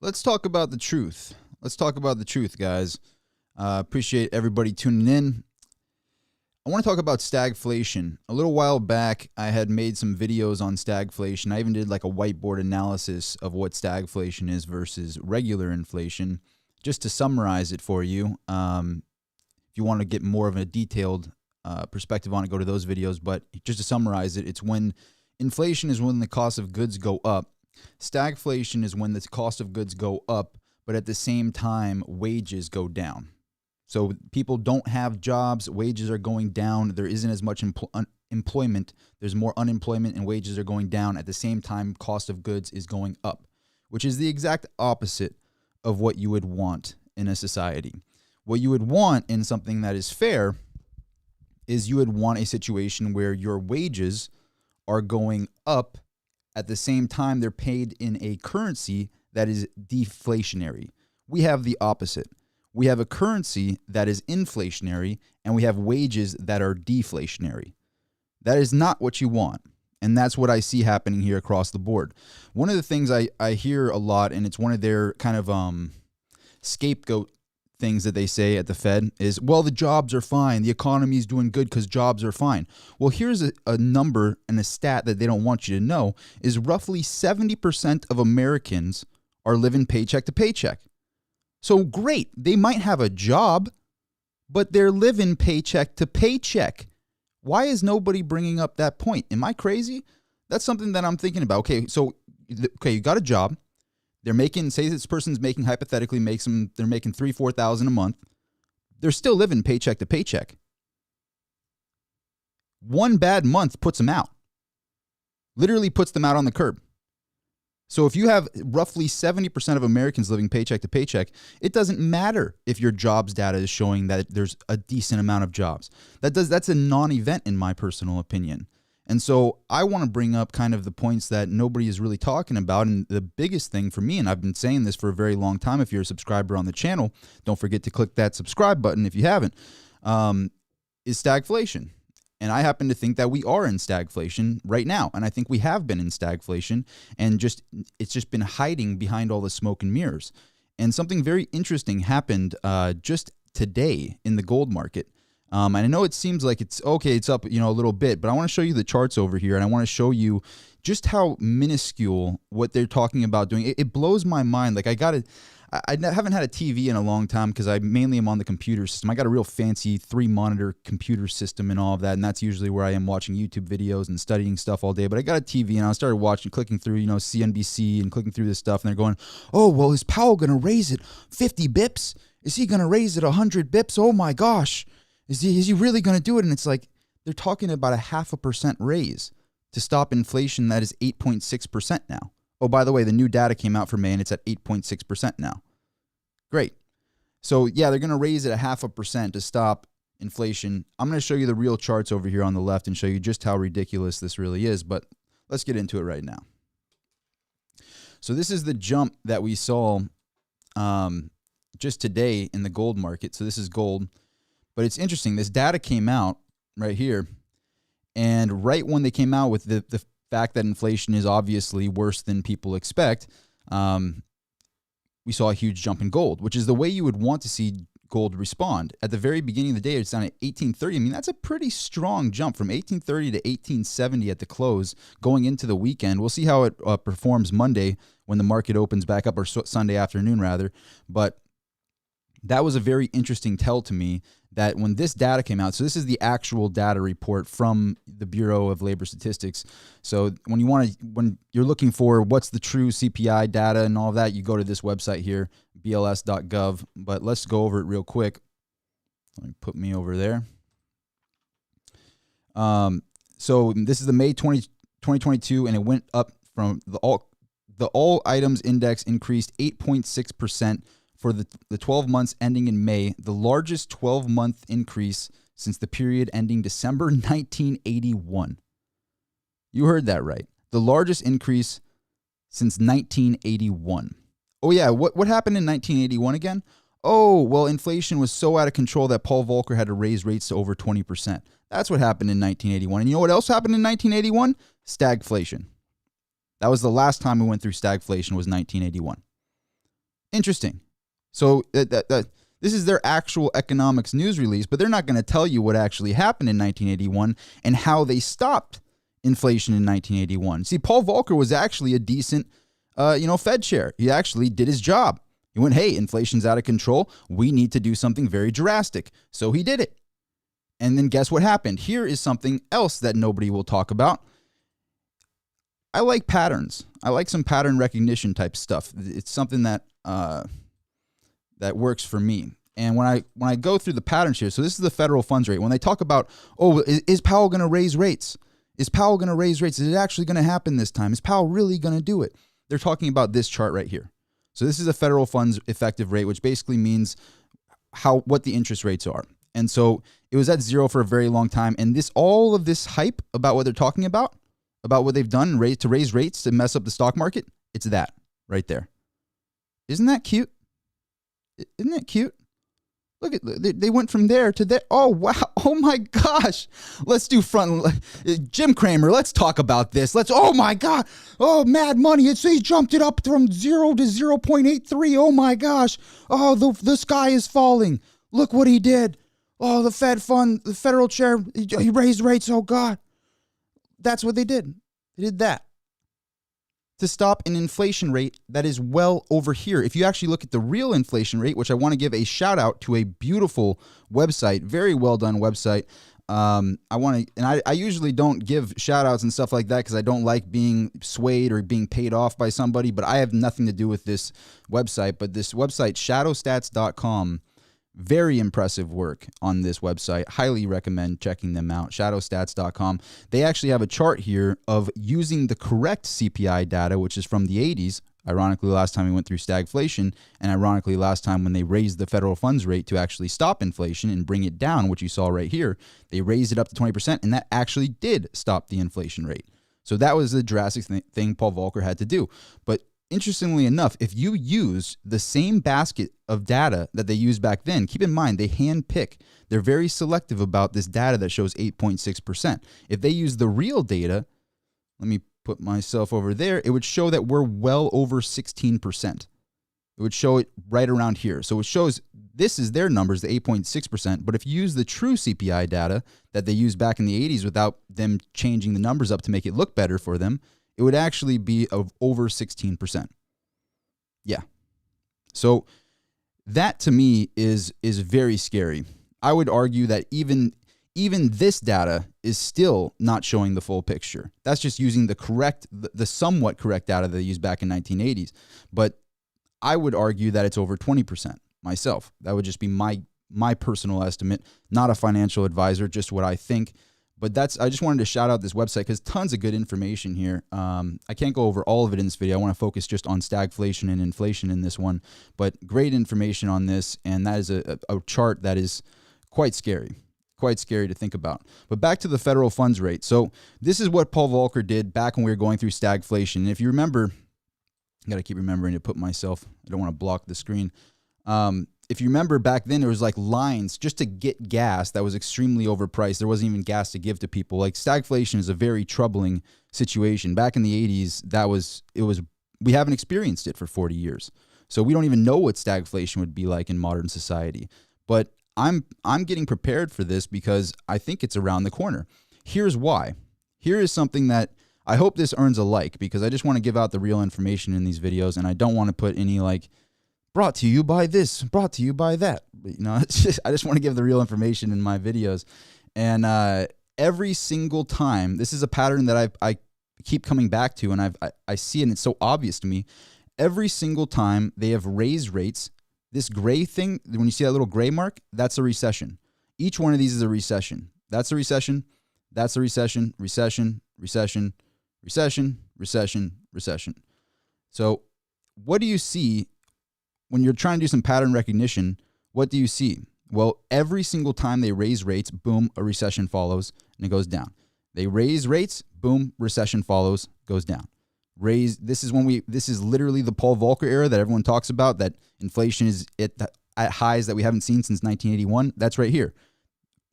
Let's talk about the truth. Let's talk about the truth, guys. Appreciate everybody tuning in. I want to talk about stagflation. A little while back, I had made some videos on stagflation. I even did like a whiteboard analysis of what stagflation is versus regular inflation, just to summarize it for you. If you want to get more of a detailed perspective on it, go to those videos. But just to summarize it, it's when inflation is when the cost of goods go up. Stagflation is when the cost of goods go up, but at the same time, wages go down. So people don't have jobs, wages are going down, there isn't as much employment, there's more unemployment and wages are going down. At the same time, cost of goods is going up, which is the exact opposite of what you would want in a society. What you would want in something that is fair is you would want a situation where your wages are going up. At the same time, they're paid in a currency that is deflationary. We have the opposite. We have a currency that is inflationary, and we have wages that are deflationary. That is not what you want, and that's what I see happening here across the board. One of the things I hear a lot, and it's one of their kind of scapegoat things that they say at the Fed is, well, the jobs are fine. The economy is doing good because jobs are fine. Well, here's a number and a stat that they don't want you to know is roughly 70% of Americans are living paycheck to paycheck. So great, they might have a job, but they're living paycheck to paycheck. Why is nobody bringing up that point? Am I crazy? That's something that I'm thinking about. Okay, you got a job. They're making, say this person's making, hypothetically, they're making $3,000, $4,000 a month. They're still living paycheck to paycheck. One bad month puts them out. Literally puts them out on the curb. So if you have roughly 70% of Americans living paycheck to paycheck, it doesn't matter if your jobs data is showing that there's a decent amount of jobs. That's a non-event in my personal opinion. And so I want to bring up kind of the points that nobody is really talking about. And the biggest thing for me, and I've been saying this for a very long time, if you're a subscriber on the channel, don't forget to click that subscribe button if you haven't, is stagflation. And I happen to think that we are in stagflation right now. And I think we have been in stagflation, and it's just been hiding behind all the smoke and mirrors. And something very interesting happened just today in the gold market. And I know it seems like it's okay, it's up, a little bit, but I want to show you the charts over here, and I want to show you just how minuscule what they're talking about doing. It blows my mind. Like I haven't had a TV in a long time because I mainly am on the computer system. I got a real fancy 3-monitor computer system and all of that, and that's usually where I am watching YouTube videos and studying stuff all day. But I got a TV, and I started clicking through, CNBC and clicking through this stuff, and they're going, oh, well, is Powell going to raise it 50 bips? Is he going to raise it 100 bips? Oh, my gosh. Is he really going to do it? And it's like they're talking about a 0.5% raise to stop inflation that is 8.6% now. Oh, by the way, the new data came out for May, and it's at 8.6% now. Great. So, yeah, they're going to raise it 0.5% to stop inflation. I'm going to show you the real charts over here on the left and show you just how ridiculous this really is. But let's get into it right now. So this is the jump that we saw just today in the gold market. So this is gold. But it's interesting. This data came out right here. And right when they came out with the fact that inflation is obviously worse than people expect, we saw a huge jump in gold, which is the way you would want to see gold respond. At the very beginning of the day, it's down at 1830. I mean, that's a pretty strong jump from 1830 to 1870 at the close going into the weekend. We'll see how it performs Monday when the market opens back up, or Sunday afternoon rather. But that was a very interesting tell to me that when this data came out, so this is the actual data report from the Bureau of Labor Statistics. So when you're looking for what's the true CPI data and all of that, you go to this website here, bls.gov. But let's go over it real quick. Let me put me over there. So this is the May 2022, and it went up from the all items index increased 8.6%. For the 12 months ending in May, the largest 12-month increase since the period ending December 1981. You heard that right. The largest increase since 1981. Oh, yeah. What happened in 1981 again? Oh, well, inflation was so out of control that Paul Volcker had to raise rates to over 20%. That's what happened in 1981. And you know what else happened in 1981? Stagflation. That was the last time we went through stagflation, was 1981. Interesting. So this is their actual economics news release, but they're not going to tell you what actually happened in 1981 and how they stopped inflation in 1981. See, Paul Volcker was actually a decent, Fed chair. He actually did his job. He went, hey, inflation's out of control. We need to do something very drastic. So he did it. And then guess what happened? Here is something else that nobody will talk about. I like patterns. I like some pattern recognition type stuff. It's something that that works for me. And when I go through the patterns here, so this is the federal funds rate. When they talk about, is Powell going to raise rates? Is Powell going to raise rates? Is it actually going to happen this time? Is Powell really going to do it? They're talking about this chart right here. So this is a federal funds effective rate, which basically means what the interest rates are. And so it was at zero for a very long time. And all of this hype about what they're talking about what they've done to raise rates to mess up the stock market, it's that right there. Isn't that cute? Isn't that cute? Look at, they went from there to there. Oh, wow. Oh my gosh. Let's do Jim Cramer. Let's talk about this. Oh my God. Oh, mad money. He jumped it up from 0 to 0.83. Oh my gosh. Oh, the sky is falling. Look what he did. Oh, the federal chair, he raised rates. Oh God. That's what they did. They did that to stop an inflation rate that is well over here. If you actually look at the real inflation rate, which I want to give a shout out to a beautiful website, very well done website. I usually don't give shout outs and stuff like that because I don't like being swayed or being paid off by somebody, but I have nothing to do with this website. But this website, shadowstats.com, very impressive work on this website. Highly recommend checking them out, shadowstats.com. They actually have a chart here of using the correct CPI data, which is from the 80s. Ironically, last time we went through stagflation, and ironically, last time when they raised the federal funds rate to actually stop inflation and bring it down, which you saw right here, they raised it up to 20%, and that actually did stop the inflation rate. So that was the drastic thing Paul Volcker had to do. But interestingly enough, if you use the same basket of data that they used back then, keep in mind they handpick. They're very selective about this data that shows 8.6%. If they use the real data, let me put myself over there, it would show that we're well over 16%. It would show it right around here. So it shows this is their numbers, the 8.6%. But if you use the true CPI data that they used back in the 80s without them changing the numbers up to make it look better for them, it would actually be of over 16%. Yeah. So that to me is very scary. I would argue that even this data is still not showing the full picture. That's just using the somewhat correct data that they used back in 1980s. But I would argue that it's over 20% myself. That would just be my personal estimate, not a financial advisor, just what I think. But I just wanted to shout out this website because tons of good information here. I can't go over all of it in this video. I want to focus just on stagflation and inflation in this one. But great information on this, and that is a chart that is quite scary to think about. But back to the federal funds rate. So this is what Paul Volcker did back when we were going through stagflation. And if you remember, I got to keep remembering to put myself, I don't want to block the screen. If you remember back then, there was like lines just to get gas that was extremely overpriced. There wasn't even gas to give to people. Like stagflation is a very troubling situation. Back in the 80s, we haven't experienced it for 40 years. So we don't even know what stagflation would be like in modern society. But I'm getting prepared for this because I think it's around the corner. Here's why. Here is something that I hope this earns a like, because I just want to give out the real information in these videos, and I don't want to put any like brought to you by this, brought to you by that. I just want to give the real information in my videos. And every single time, this is a pattern that I keep coming back to, and I see it, and it's so obvious to me. Every single time they have raised rates, this gray thing, when you see that little gray mark, that's a recession. Each one of these is a recession. That's a recession. That's a recession. Recession. Recession. Recession. Recession. Recession. So what do you see when you're trying to do some pattern recognition? What do you see? Well, every single time they raise rates, boom, a recession follows and it goes down. They raise rates, boom, recession follows, goes down. This is literally the Paul Volcker era that everyone talks about, that inflation is at highs that we haven't seen since 1981. That's right here.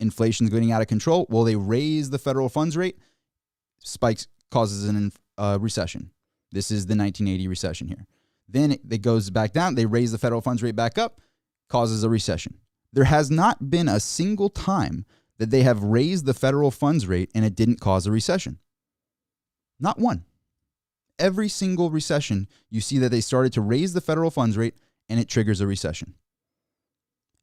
Inflation's getting out of control. Well, they raise the federal funds rate, spikes, causes a recession. This is the 1980 recession here. Then it goes back down. They raise the federal funds rate back up, causes a recession. There has not been a single time that they have raised the federal funds rate and it didn't cause a recession. Not one. Every single recession, you see that they started to raise the federal funds rate and it triggers a recession.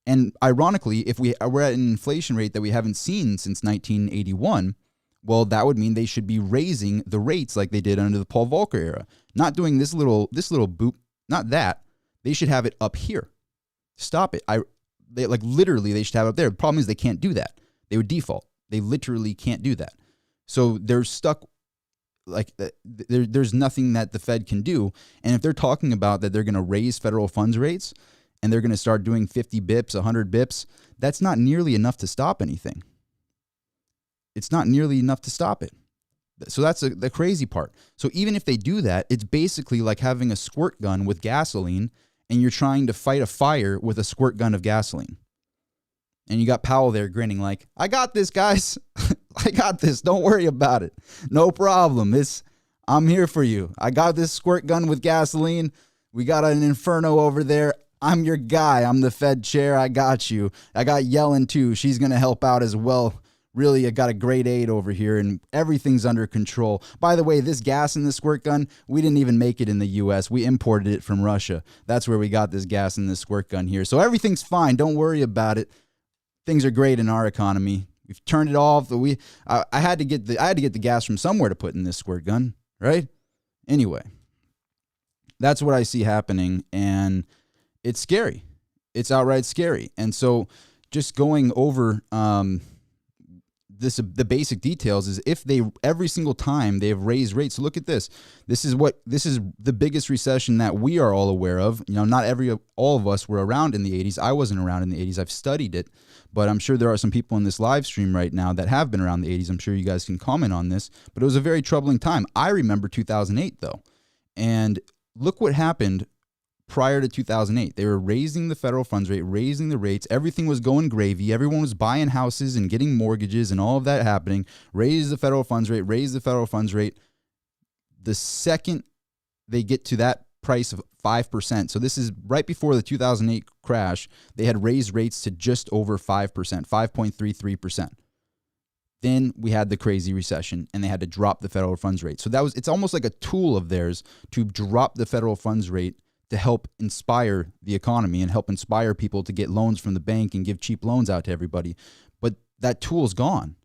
And ironically, if we're at an inflation rate that we haven't seen since 1981, well, that would mean they should be raising the rates like they did under the Paul Volcker era. Not doing this little boop, not that. They should have it up here. Stop it. Literally, they should have it up there. The problem is they can't do that. They would default. They literally can't do that. So they're stuck. There's nothing that the Fed can do. And if they're talking about that they're going to raise federal funds rates and they're going to start doing 50 bips, 100 bips, that's not nearly enough to stop anything. It's not nearly enough to stop it. So that's the crazy part. So even if they do that, it's basically like having a squirt gun with gasoline and you're trying to fight a fire with a squirt gun of gasoline. And you got Powell there grinning like, I got this, guys. I got this. Don't worry about it. No problem. I'm here for you. I got this squirt gun with gasoline. We got an inferno over there. I'm your guy. I'm the Fed chair. I got you. I got Yellen too. She's going to help out as well. Really, I got a grade 8 over here and everything's under control. By the way, this gas in the squirt gun, we didn't even make it in the U.S. We imported it from Russia. That's where we got this gas in this squirt gun here. So everything's fine. Don't worry about it. Things are great in our economy. We've turned it off. I had to get the gas from somewhere to put in this squirt gun, right? Anyway, that's what I see happening, and it's scary. It's outright scary. And so, just going over the basic details is if they every single time they have raised rates. So look at this. This is the biggest recession that we are all aware of. You know, not all of us were around in the 80s. I wasn't around in the 80s. I've studied it. But I'm sure there are some people in this live stream right now that have been around the 80s. I'm sure you guys can comment on this. But it was a very troubling time. I remember 2008, though. And look what happened prior to 2008. They were raising the federal funds rate, raising the rates. Everything was going gravy. Everyone was buying houses and getting mortgages and all of that happening. Raise the federal funds rate, raise the federal funds rate. The second they get to that price of 5%. So this is right before the 2008 crash. They had raised rates to just over 5%, 5.33%. Then we had the crazy recession and they had to drop the federal funds rate. So it's almost like a tool of theirs to drop the federal funds rate to help inspire the economy and help inspire people to get loans from the bank and give cheap loans out to everybody. But that tool's gone.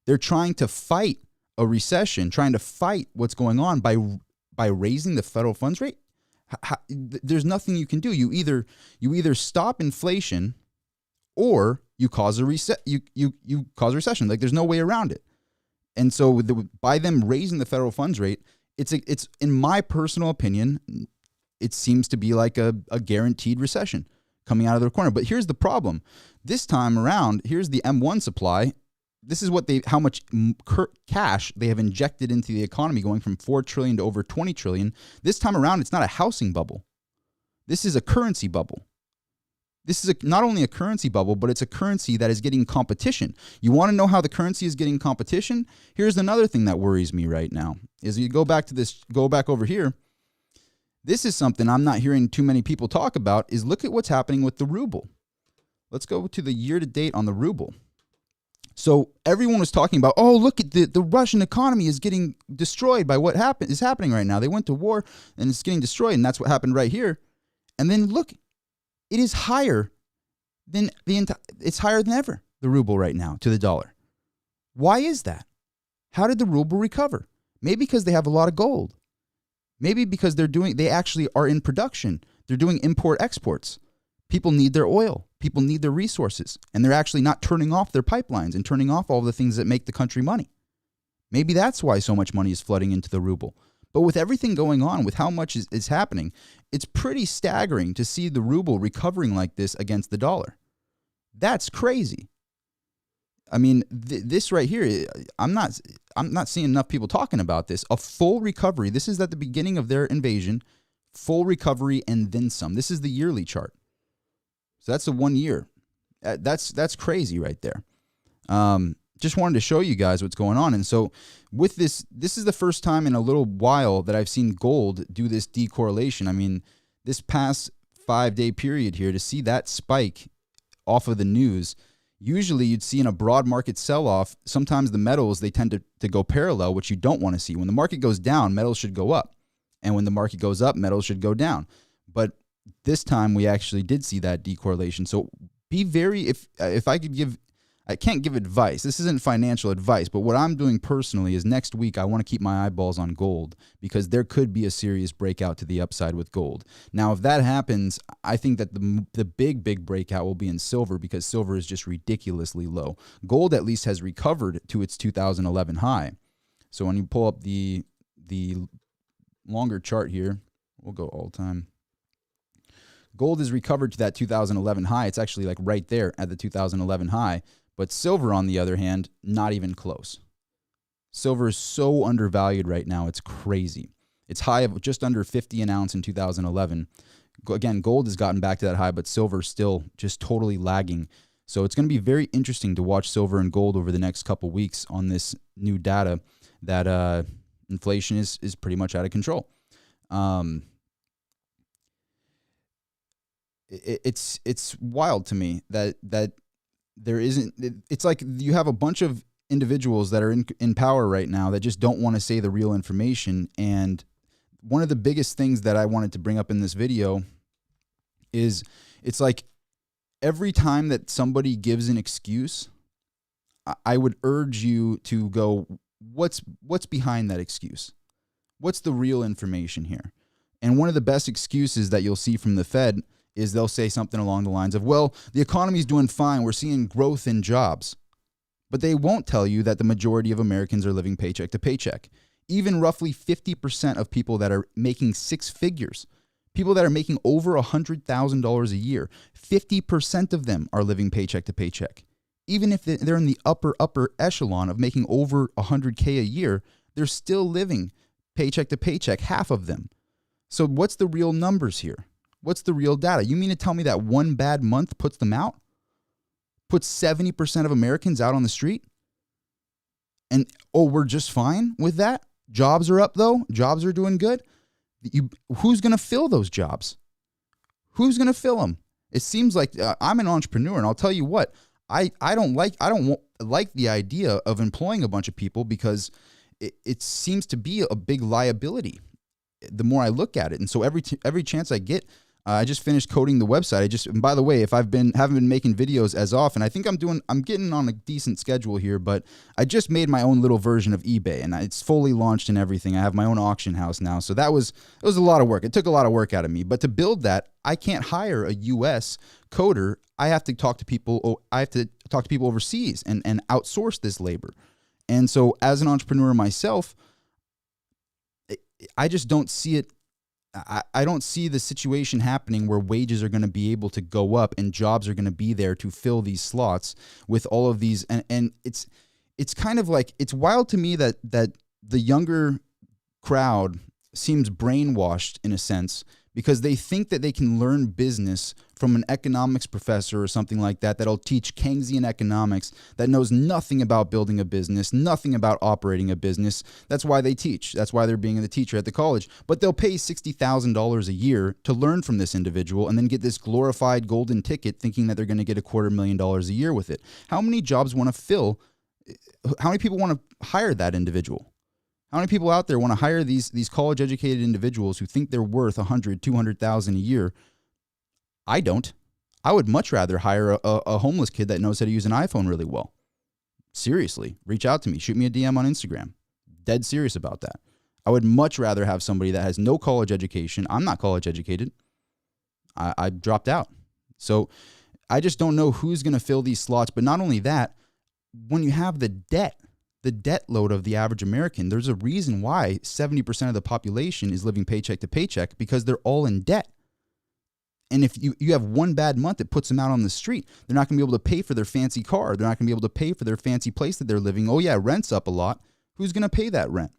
They're trying to fight a recession, trying to fight what's going on by raising the federal funds rate. There's nothing you can do. You either stop inflation or you cause a you cause a recession. Like there's no way around it. And so by them raising the federal funds rate, it's in my personal opinion, it seems to be like a guaranteed recession coming out of the corner. But here's the problem. This time around, here's the M1 supply. This is how much cash they have injected into the economy, going from 4 trillion to over 20 trillion. This time around, it's not a housing bubble. This is a currency bubble. This is not only a currency bubble, but it's a currency that is getting competition. You want to know how the currency is getting competition? Here's another thing that worries me right now. Is you go back over here. This is something I'm not hearing too many people talk about, is look at what's happening with the ruble. Let's go to the year to date on the ruble. So everyone was talking about, oh, look at the Russian economy is getting destroyed by what is happening right now. They went to war and it's getting destroyed, and that's what happened right here. And then look, it is higher than it's higher than ever, the ruble right now to the dollar. Why is that? How did the ruble recover? Maybe because they have a lot of gold. Maybe because they actually are in production. They're doing import exports. People need their oil. People need their resources. And they're actually not turning off their pipelines and turning off all the things that make the country money. Maybe that's why so much money is flooding into the ruble. But with everything going on, with how much is happening, it's pretty staggering to see the ruble recovering like this against the dollar. That's crazy. I mean, this right here, I'm not seeing enough people talking about this. A full recovery. This is at the beginning of their invasion. Full recovery and then some. This is the yearly chart. So that's a 1 year. That's crazy right there. just wanted to show you guys what's going on. And so with this is the first time in a little while that I've seen gold do this decorrelation. I mean, this past 5-day period here, to see that spike off of the news, usually you'd see in a broad market sell-off, sometimes the metals, they tend to go parallel, which you don't want to see. When the market goes down, metals should go up. And when the market goes up, metals should go down. But this time we actually did see that decorrelation. So be very, if I could give, I can't give advice. This isn't financial advice, but what I'm doing personally is next week I want to keep my eyeballs on gold because there could be a serious breakout to the upside with gold. Now, if that happens, I think that the big breakout will be in silver because silver is just ridiculously low. Gold at least has recovered to its 2011 high. So when you pull up the longer chart here, we'll go all time. Gold has recovered to that 2011 high. It's actually like right there at the 2011 high. But silver, on the other hand, not even close. Silver is so undervalued right now. It's crazy. It's high of just under 50 an ounce in 2011. Again, gold has gotten back to that high, but silver still just totally lagging. So it's going to be very interesting to watch silver and gold over the next couple weeks on this new data that inflation is pretty much out of control. It's wild to me that there isn't, it's like you have a bunch of individuals that are in power right now that just don't want to say the real information. And one of the biggest things that I wanted to bring up in this video is it's like every time that somebody gives an excuse, I would urge you to go, what's behind that excuse? What's the real information here? And one of the best excuses that you'll see from the Fed is they'll say something along the lines of, well, the economy's doing fine. We're seeing growth in jobs. But they won't tell you that the majority of Americans are living paycheck to paycheck. Even roughly 50% of people that are making six figures, people that are making over $100,000 a year, 50% of them are living paycheck to paycheck. Even if they're in the upper echelon of making over $100K a year, they're still living paycheck to paycheck, half of them. So what's the real numbers here? What's the real data? You mean to tell me that one bad month puts them out? Puts 70% of Americans out on the street? And, oh, we're just fine with that? Jobs are up, though? Jobs are doing good? Who's going to fill those jobs? Who's going to fill them? It seems like I'm an entrepreneur, and I'll tell you what, I don't like the idea of employing a bunch of people because it seems to be a big liability the more I look at it. And so every chance I get, I just finished coding the website. And by the way, if haven't been making videos as often, I think I'm getting on a decent schedule here, but I just made my own little version of eBay and it's fully launched and everything. I have my own auction house now. So it was a lot of work. It took a lot of work out of me, but to build that, I can't hire a US coder. I have to talk to people. I have to talk to people overseas and outsource this labor. And so as an entrepreneur myself, I just don't see it. I don't see the situation happening where wages are going to be able to go up and jobs are going to be there to fill these slots with all of these. And it's kind of like, it's wild to me that the younger crowd seems brainwashed in a sense because they think that they can learn business from an economics professor or something like that that'll teach Keynesian economics that knows nothing about building a business, nothing about operating a business. That's why they teach. That's why they're being the teacher at the college. But they'll pay $60,000 a year to learn from this individual and then get this glorified golden ticket thinking that they're going to get $250,000 a year with it. How many jobs want to fill? How many people want to hire that individual? How many people out there want to hire these college-educated individuals who think they're worth $100,000, $200,000 a year? I don't. I would much rather hire a homeless kid that knows how to use an iPhone really well. Seriously, reach out to me. Shoot me a DM on Instagram. Dead serious about that. I would much rather have somebody that has no college education. I'm not college educated. I dropped out. So I just don't know who's going to fill these slots. But not only that, when you have the debt load of the average American, there's a reason why 70% of the population is living paycheck to paycheck because they're all in debt. And if you have one bad month, it puts them out on the street. They're not going to be able to pay for their fancy car. They're not going to be able to pay for their fancy place that they're living. Oh yeah, rent's up a lot. Who's going to pay that rent?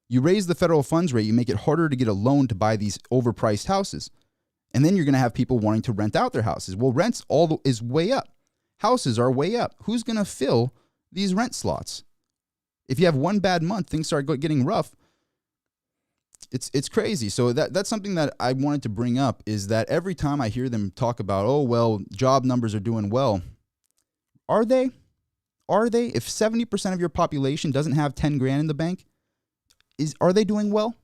You raise the federal funds rate, you make it harder to get a loan to buy these overpriced houses. And then you're going to have people wanting to rent out their houses. Well, rents is way up. Houses are way up. Who's going to fill these rent slots. If you have one bad month, things start getting rough. It's crazy. So that's something that I wanted to bring up, is that every time I hear them talk about, oh, well, job numbers are doing well. Are they? Are they? If 70% of your population doesn't have 10 grand in the bank, are they doing well?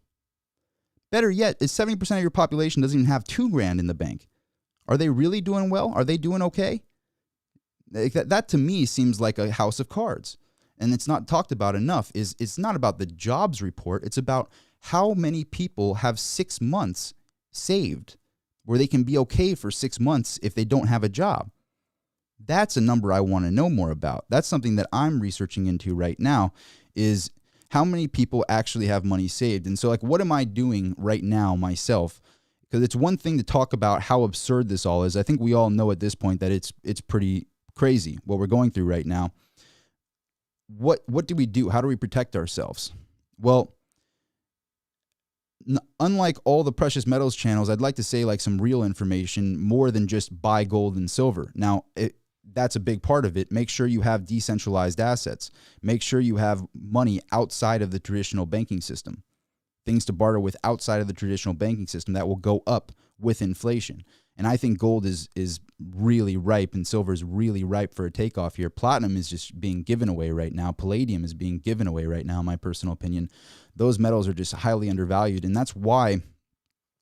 Better yet, is 70% of your population doesn't even have 2 grand in the bank. Are they really doing well? Are they doing okay? That to me seems like a house of cards. And it's not talked about enough. It's not about the jobs report. It's about how many people have 6 months saved where they can be okay for 6 months if they don't have a job. That's a number I want to know more about. That's something that I'm researching into right now, is how many people actually have money saved. And so, like, what am I doing right now myself? Because it's one thing to talk about how absurd this all is. I think we all know at this point that it's pretty crazy what we're going through right now. What do we do? How do we protect ourselves? Well, unlike all the precious metals channels, I'd like to say like some real information more than just buy gold and silver. Now, that's a big part of it. Make sure you have decentralized assets. Make sure you have money outside of the traditional banking system. Things to barter with outside of the traditional banking system that will go up with inflation. And I think gold is really ripe and silver is really ripe for a takeoff here. Platinum is just being given away right now. Palladium is being given away right now, in my personal opinion. Those metals are just highly undervalued. And that's why,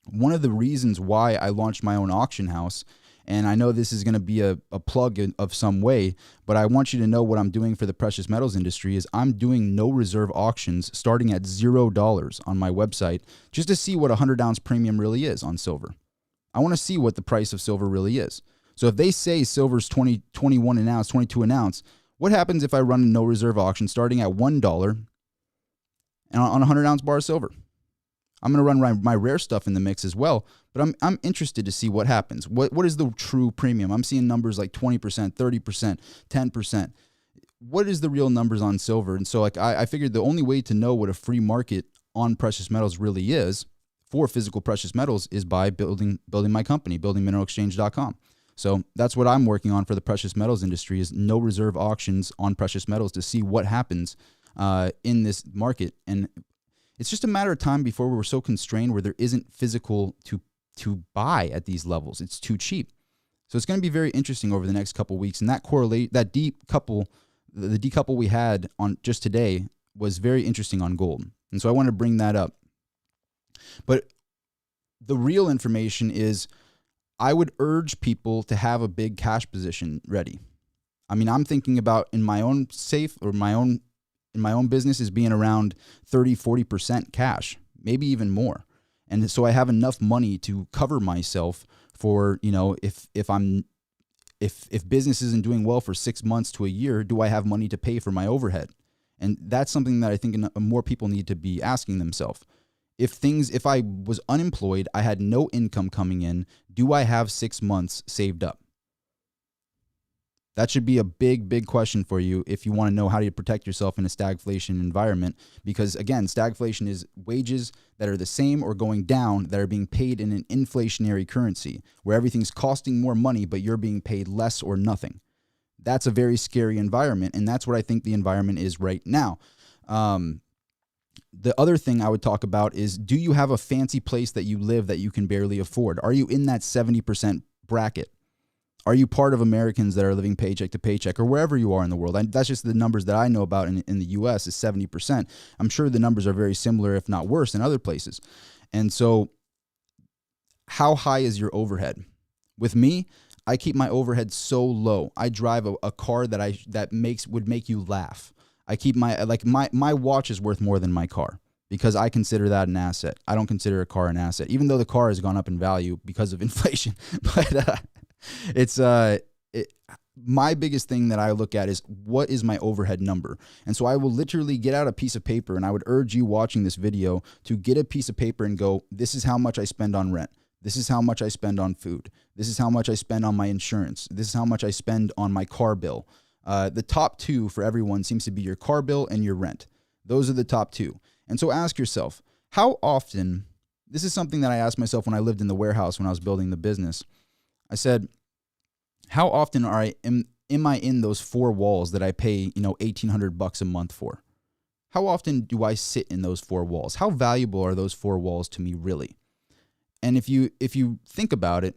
one of the reasons why I launched my own auction house, and I know this is going to be a plug of some way, but I want you to know what I'm doing for the precious metals industry is I'm doing no reserve auctions starting at $0 on my website, just to see what a 100-ounce premium really is on silver. I want to see what the price of silver really is. So if they say silver's 21 an ounce, 22 an ounce, what happens if I run a no reserve auction starting at $1 and on a 100-ounce bar of silver? I'm going to run my rare stuff in the mix as well, but I'm interested to see what happens. What is the true premium? I'm seeing numbers like 20%, 30%, 10%. What is the real numbers on silver? And so like I figured the only way to know what a free market on precious metals really is for physical precious metals is by building my company, buildingmineralexchange.com. So that's what I'm working on for the precious metals industry, is no reserve auctions on precious metals to see what happens in this market. And it's just a matter of time before we're so constrained where there isn't physical to buy at these levels. It's too cheap. So it's going to be very interesting over the next couple of weeks. And that the decouple we had on just today was very interesting on gold. And so I want to bring that up. But the real information is I would urge people to have a big cash position ready. I mean, I'm thinking about in my own safe or in my own business is being around 30, 40% cash, maybe even more. And so I have enough money to cover myself for, if business isn't doing well for 6 months to a year, do I have money to pay for my overhead? And that's something that I think more people need to be asking themselves. If I was unemployed, I had no income coming in, do I have 6 months saved up? That should be a big, big question for you if you want to know how to protect yourself in a stagflation environment. Because again, stagflation is wages that are the same or going down that are being paid in an inflationary currency where everything's costing more money, but you're being paid less or nothing. That's a very scary environment. And that's what I think the environment is right now. The other thing I would talk about is, do you have a fancy place that you live that you can barely afford? Are you in that 70% bracket? Are you part of Americans that are living paycheck to paycheck, or wherever you are in the world? That's just the numbers that I know about in the U.S. is 70%. I'm sure the numbers are very similar, if not worse, in other places. And so how high is your overhead? With me, I keep my overhead so low. I drive a car that would make you laugh. I keep my watch is worth more than my car because I consider that an asset. I don't consider a car an asset, even though the car has gone up in value because of inflation. But my biggest thing that I look at is, what is my overhead number? And so I will literally get out a piece of paper, and I would urge you watching this video to get a piece of paper and go, this is how much I spend on rent. This is how much I spend on food. This is how much I spend on my insurance. This is how much I spend on my car bill. The top two for everyone seems to be your car bill and your rent. Those are the top two. And so ask yourself, how often, this is something that I asked myself when I lived in the warehouse when I was building the business. I said, how often am am I in those four walls that I pay, $1,800 a month for? How often do I sit in those four walls? How valuable are those four walls to me really? And if you think about it,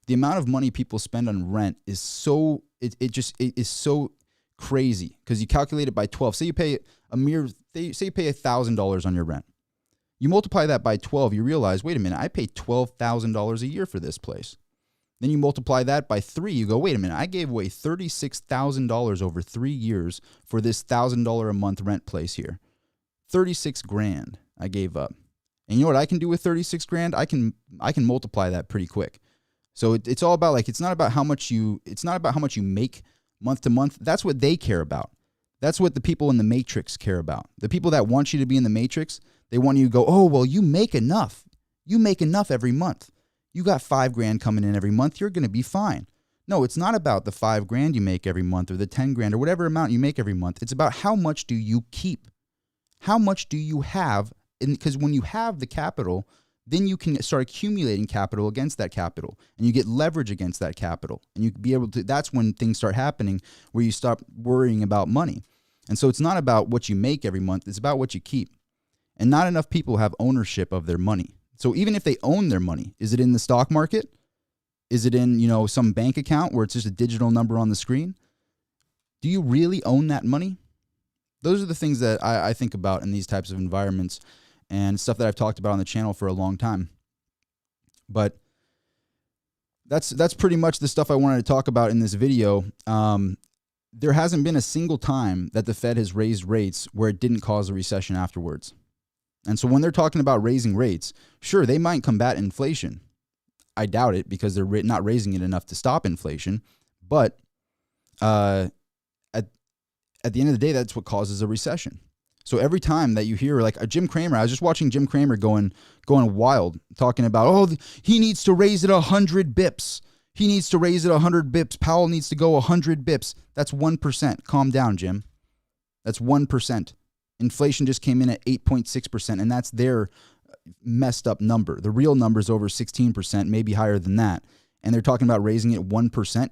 the amount of money people spend on rent is so it is so crazy, because you calculate it by 12. Say you pay $1,000 on your rent. You multiply that by 12, you realize, wait a minute, I pay $12,000 a year for this place. Then you multiply that by 3, you go, wait a minute, I gave away $36,000 over 3 years for this $1,000 a month rent place here. 36 grand I gave up. And you know what I can do with 36 grand? I can multiply that pretty quick. So it's all about, like, it's not about how much you make month to month. That's what they care about. That's what the people in the matrix care about. The people that want you to be in the matrix, they want you to go, oh, well, you make enough. You make enough every month. You got 5 grand coming in every month. You're going to be fine. No, it's not about the 5 grand you make every month or the 10 grand or whatever amount you make every month. It's about how much do you keep? How much do you have? Because when you have the capital, then you can start accumulating capital against that capital, and you get leverage against that capital, and you can be able to, that's when things start happening where you stop worrying about money. And so it's not about what you make every month, it's about what you keep. And not enough people have ownership of their money. So even if they own their money, is it in the stock market? Is it in, some bank account where it's just a digital number on the screen? Do you really own that money? Those are the things that I think about in these types of environments, and stuff that I've talked about on the channel for a long time. But that's pretty much the stuff I wanted to talk about in this video. There hasn't been a single time that the Fed has raised rates where it didn't cause a recession afterwards. And so when they're talking about raising rates, sure, they might combat inflation. I doubt it, because they're not raising it enough to stop inflation. But at the end of the day, that's what causes a recession. So every time that you hear, like, a Jim Cramer, I was just watching Jim Cramer going wild, talking about, oh, he needs to raise it 100 bips. He needs to raise it 100 bips. Powell needs to go 100 bips. That's 1%. Calm down, Jim. That's 1%. Inflation just came in at 8.6%, and that's their messed up number. The real number is over 16%, maybe higher than that. And they're talking about raising it 1%.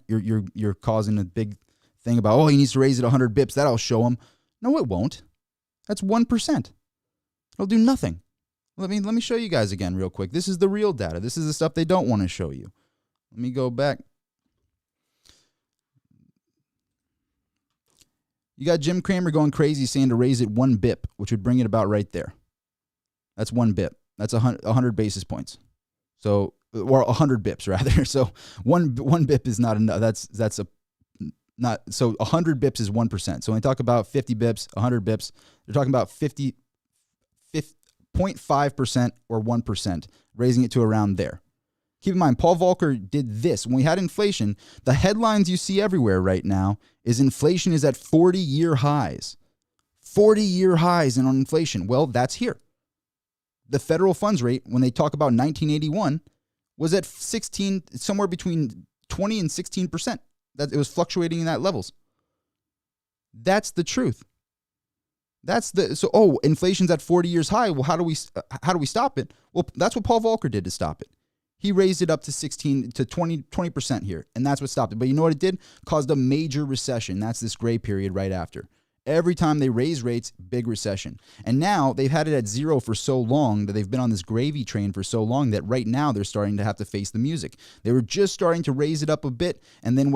You're causing a big thing about, oh, he needs to raise it 100 bips. That'll show him. No, it won't. That's 1%. It'll do nothing. Let me show you guys again real quick. This is the real data. This is the stuff they don't want to show you. Let me go back. You got Jim Cramer going crazy saying to raise it 1 bip, which would bring it about right there. That's 1 bip. That's 100 basis points. So, or 100 bips rather. So one bip is not enough. That's a not, so 100 bips is 1%. So when they talk about 50 bips, 100 bips, they're talking about 0.5% or 1%, raising it to around there. Keep in mind, Paul Volcker did this. When we had inflation, the headlines you see everywhere right now is inflation is at 40-year highs. 40-year highs on inflation. Well, that's here. The federal funds rate, when they talk about 1981, was at somewhere between 20 and 16%. That it was fluctuating in that levels. That's the truth. Inflation's at 40 years high. Well, how do we stop it? Well, that's what Paul Volcker did to stop it. He raised it up to 20% here, and that's what stopped it. But you know what it did? Caused a major recession. That's this gray period right after. Every time they raise rates, big recession. And now they've had it at 0 for so long that they've been on this gravy train for so long that right now they're starting to have to face the music. They were just starting to raise it up a bit, and then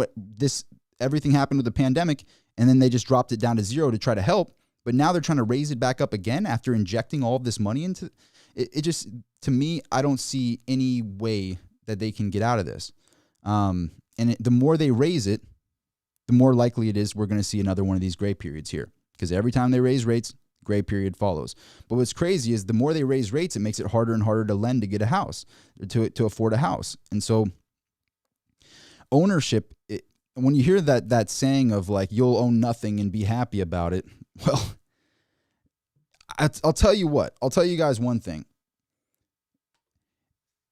everything happened with the pandemic, and then they just dropped it down to 0 to try to help. But now they're trying to raise it back up again after injecting all of this money into it. Just, to me, I don't see any way that they can get out of this. The more they raise it, the more likely it is we're going to see another one of these gray periods here. Because every time they raise rates, gray period follows. But what's crazy is the more they raise rates, it makes it harder and harder to lend to get a house, to afford a house. And so ownership, when you hear that saying of like, you'll own nothing and be happy about it, well, I'll tell you what. I'll tell you guys one thing.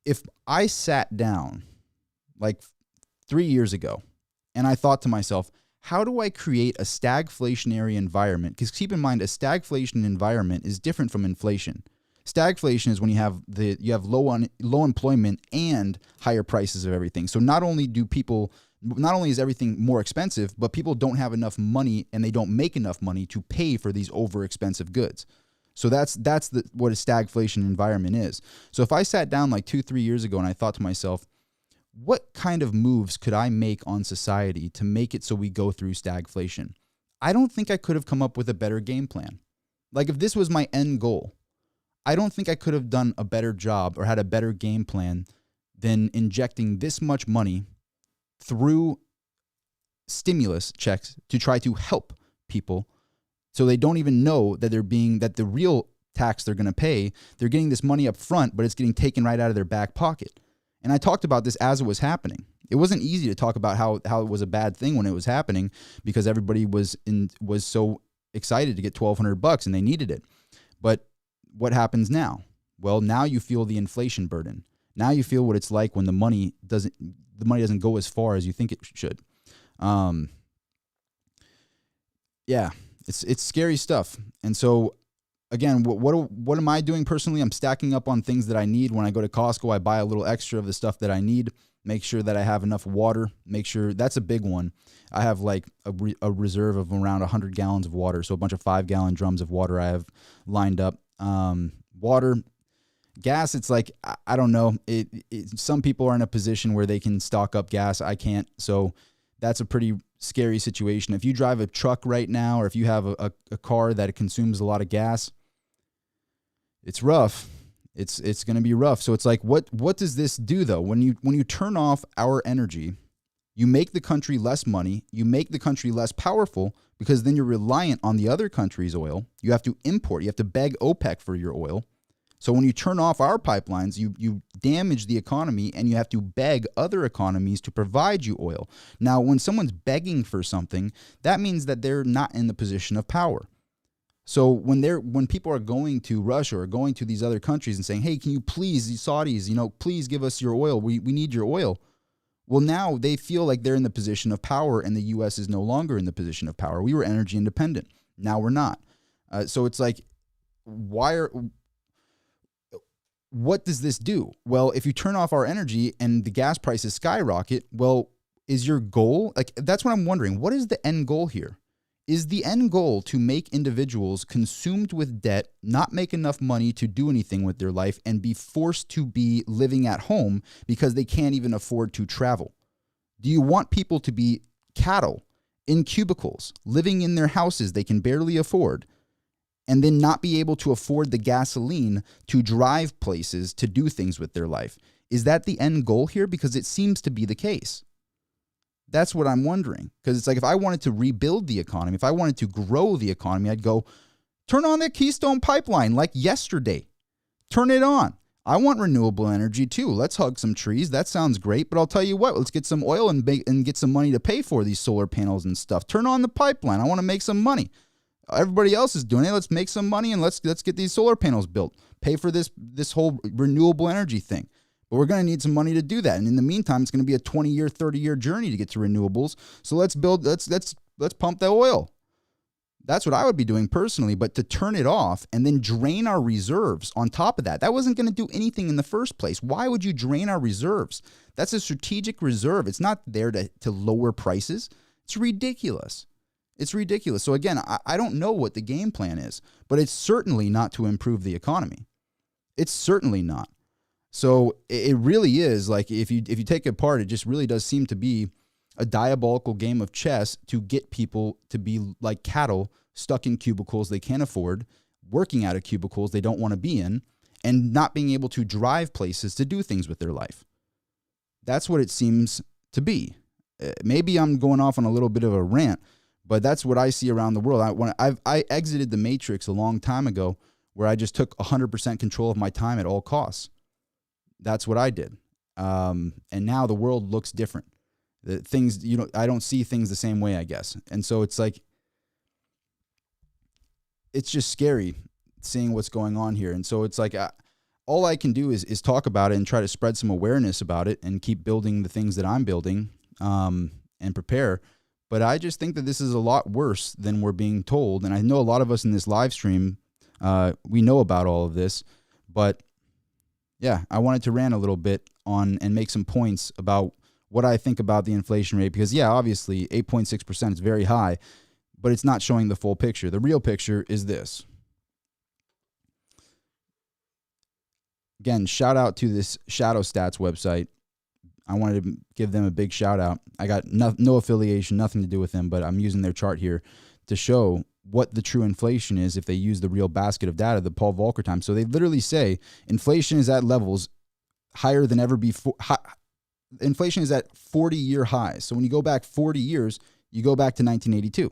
If I sat down like 3 years ago and I thought to myself, how do I create a stagflationary environment? Because keep in mind, a stagflation environment is different from inflation. Stagflation is when you have low employment and higher prices of everything. So not only do people Not only is everything more expensive, but people don't have enough money and they don't make enough money to pay for these over expensive goods. So that's what a stagflation environment is. So if I sat down like 2-3 years ago and I thought to myself, what kind of moves could I make on society to make it so we go through stagflation? I don't think I could have come up with a better game plan. Like if this was my end goal, I don't think I could have done a better job or had a better game plan than injecting this much money through stimulus checks to try to help people so they don't even know that that the real tax they're going to pay, they're getting this money up front, but it's getting taken right out of their back pocket. And I talked about this as it was happening. It wasn't easy to talk about how it was a bad thing when it was happening because everybody was so excited to get $1,200 and they needed it. But what happens now? Well, now you feel the inflation burden. Now you feel what it's like when the money doesn't go as far as you think it should. Yeah, it's scary stuff. And so again, what am I doing personally? I'm stacking up on things that I need. When I go to Costco, I buy a little extra of the stuff that I need. Make sure that I have enough water. Make sure that's a big one. I have like a reserve of around 100 gallons of water. So a bunch of 5-gallon drums of water I have lined up. Water, gas. It's like, I don't know. Some people are in a position where they can stock up gas. I can't. So that's a pretty scary situation. If you drive a truck right now, or if you have a car that consumes a lot of gas, it's rough. It's going to be rough. So it's like, what does this do though? When you turn off our energy, you make the country less money, you make the country less powerful, because then you're reliant on the other country's oil. You have to import, you have to beg OPEC for your oil. So when you turn off our pipelines, you damage the economy and you have to beg other economies to provide you oil. Now, when someone's begging for something, that means that they're not in the position of power. So when people are going to Russia or going to these other countries and saying, hey, can you please, these Saudis, please give us your oil. We need your oil. Well, now they feel like they're in the position of power and the U.S. is no longer in the position of power. We were energy independent. Now we're not. So it's like, what does this do? Well, if you turn off our energy and the gas prices skyrocket, well, is your goal, like, that's what I'm wondering. What is the end goal here? Is the end goal to make individuals consumed with debt, not make enough money to do anything with their life, and be forced to be living at home because they can't even afford to travel? Do you want people to be cattle in cubicles, living in their houses they can barely afford, and then not be able to afford the gasoline to drive places to do things with their life? Is that the end goal here? Because it seems to be the case. That's what I'm wondering. Because it's like, if I wanted to rebuild the economy, if I wanted to grow the economy, I'd go, turn on the Keystone Pipeline like yesterday. Turn it on. I want renewable energy too. Let's hug some trees. That sounds great. But I'll tell you what, let's get some oil and get some money to pay for these solar panels and stuff. Turn on the pipeline. I want to make some money. Everybody else is doing it. Let's make some money and let's get these solar panels built. Pay for this whole renewable energy thing. But we're going to need some money to do that. And in the meantime, it's going to be a 20-year, 30-year journey to get to renewables. So let's pump the oil. That's what I would be doing personally. But to turn it off and then drain our reserves on top of that, that wasn't going to do anything in the first place. Why would you drain our reserves? That's a strategic reserve. It's not there to lower prices. It's ridiculous. It's ridiculous. So again, I don't know what the game plan is, but it's certainly not to improve the economy. It's certainly not. So it really is, like, if you take it apart, it just really does seem to be a diabolical game of chess to get people to be like cattle stuck in cubicles they can't afford, working out of cubicles they don't want to be in, and not being able to drive places to do things with their life. That's what it seems to be. Maybe I'm going off on a little bit of a rant, but that's what I see around the world. I exited the matrix a long time ago, where I just took 100% control of my time at all costs. That's what I did. And now the world looks different. The things, I don't see things the same way, I guess. And so it's like, it's just scary seeing what's going on here. And so it's like, all I can do is talk about it and try to spread some awareness about it and keep building the things that I'm building, and prepare. But I just think that this is a lot worse than we're being told. And I know a lot of us in this live stream, we know about all of this, but yeah, I wanted to rant a little bit on and make some points about what I think about the inflation rate, because yeah, obviously 8.6% is very high, but it's not showing the full picture. The real picture is this. Again, shout out to this Shadow Stats website. I wanted to give them a big shout out. I got no affiliation, nothing to do with them, but I'm using their chart here to show what the true inflation is if they use the real basket of data, the Paul Volcker time. So they literally say inflation is at levels higher than ever before. Inflation is at 40-year highs. So when you go back 40 years, you go back to 1982.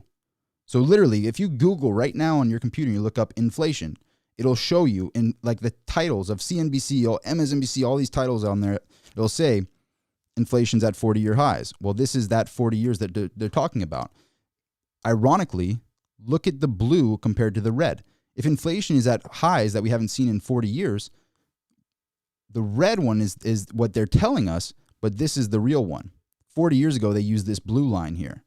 So literally, if you Google right now on your computer and you look up inflation, it'll show you in like the titles of CNBC or MSNBC, all these titles on there, it'll say inflation's at 40-year highs. Well, this is that 40 years that they're talking about. Ironically, look at the blue compared to the red. If inflation is at highs that we haven't seen in 40 years, the red one is what they're telling us, but this is the real one. 40 years ago, they used this blue line here.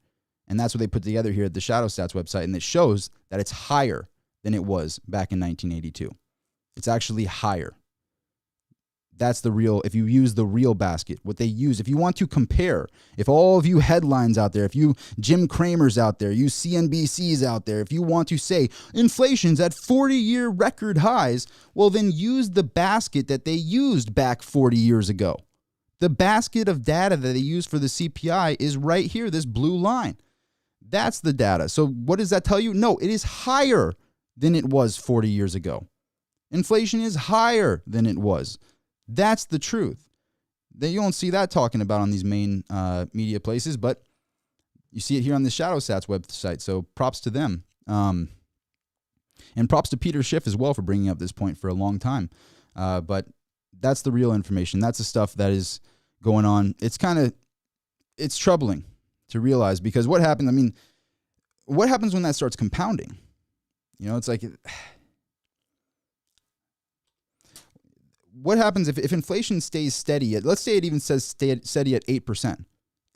And that's what they put together here at the Shadow Stats website. And it shows that it's higher than it was back in 1982. It's actually higher. That's the real, if you use the real basket, what they use, if you want to compare, if all of you headlines out there, if you Jim Cramers out there, you CNBCs out there, if you want to say inflation's at 40-year record highs, well, then use the basket that they used back 40 years ago. The basket of data that they use for the CPI is right here, this blue line. That's the data. So what does that tell you? No, it is higher than it was 40 years ago. Inflation is higher than it was. That's the truth. You don't see that talking about on these main media places, but you see it here on the Shadow Stats website. So props to them. And props to Peter Schiff as well for bringing up this point for a long time. But that's the real information. That's the stuff that is going on. It's troubling to realize, because what happened, I mean, what happens when that starts compounding? You know, it's like, what happens if inflation stays steady? Let's say it even says steady at 8%,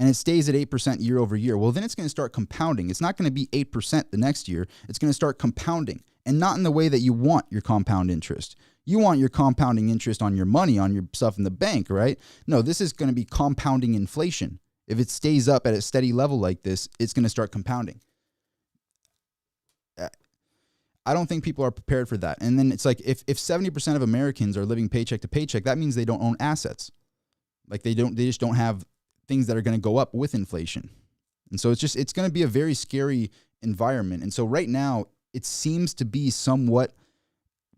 and it stays at 8% year over year. Well, then it's going to start compounding. It's not going to be 8% the next year. It's going to start compounding, and not in the way that you want your compound interest. You want your compounding interest on your money, on your stuff in the bank, right? No, this is going to be compounding inflation. If it stays up at a steady level like this, it's going to start compounding. I don't think people are prepared for that. And then it's like, if 70% of Americans are living paycheck to paycheck, that means they don't own assets. Like they just don't have things that are going to go up with inflation. And so it's going to be a very scary environment. And so right now it seems to be somewhat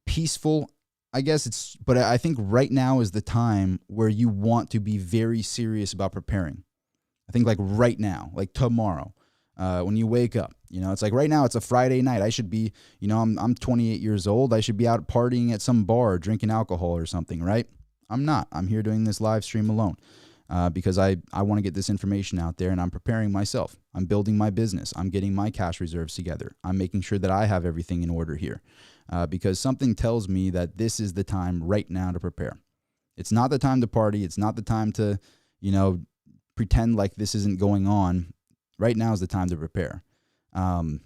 peaceful, I guess but I think right now is the time where you want to be very serious about preparing. I think like right now, like tomorrow, when you wake up, you know, it's like right now it's a Friday night. I should be, you know, I'm 28 years old. I should be out partying at some bar, drinking alcohol or something, right? I'm not. I'm here doing this live stream alone because I want to get this information out there, and I'm preparing myself. I'm building my business. I'm getting my cash reserves together. I'm making sure that I have everything in order here because something tells me that this is the time right now to prepare. It's not the time to party. It's not the time to, you know, pretend like this isn't going on. Right now is the time to prepare. And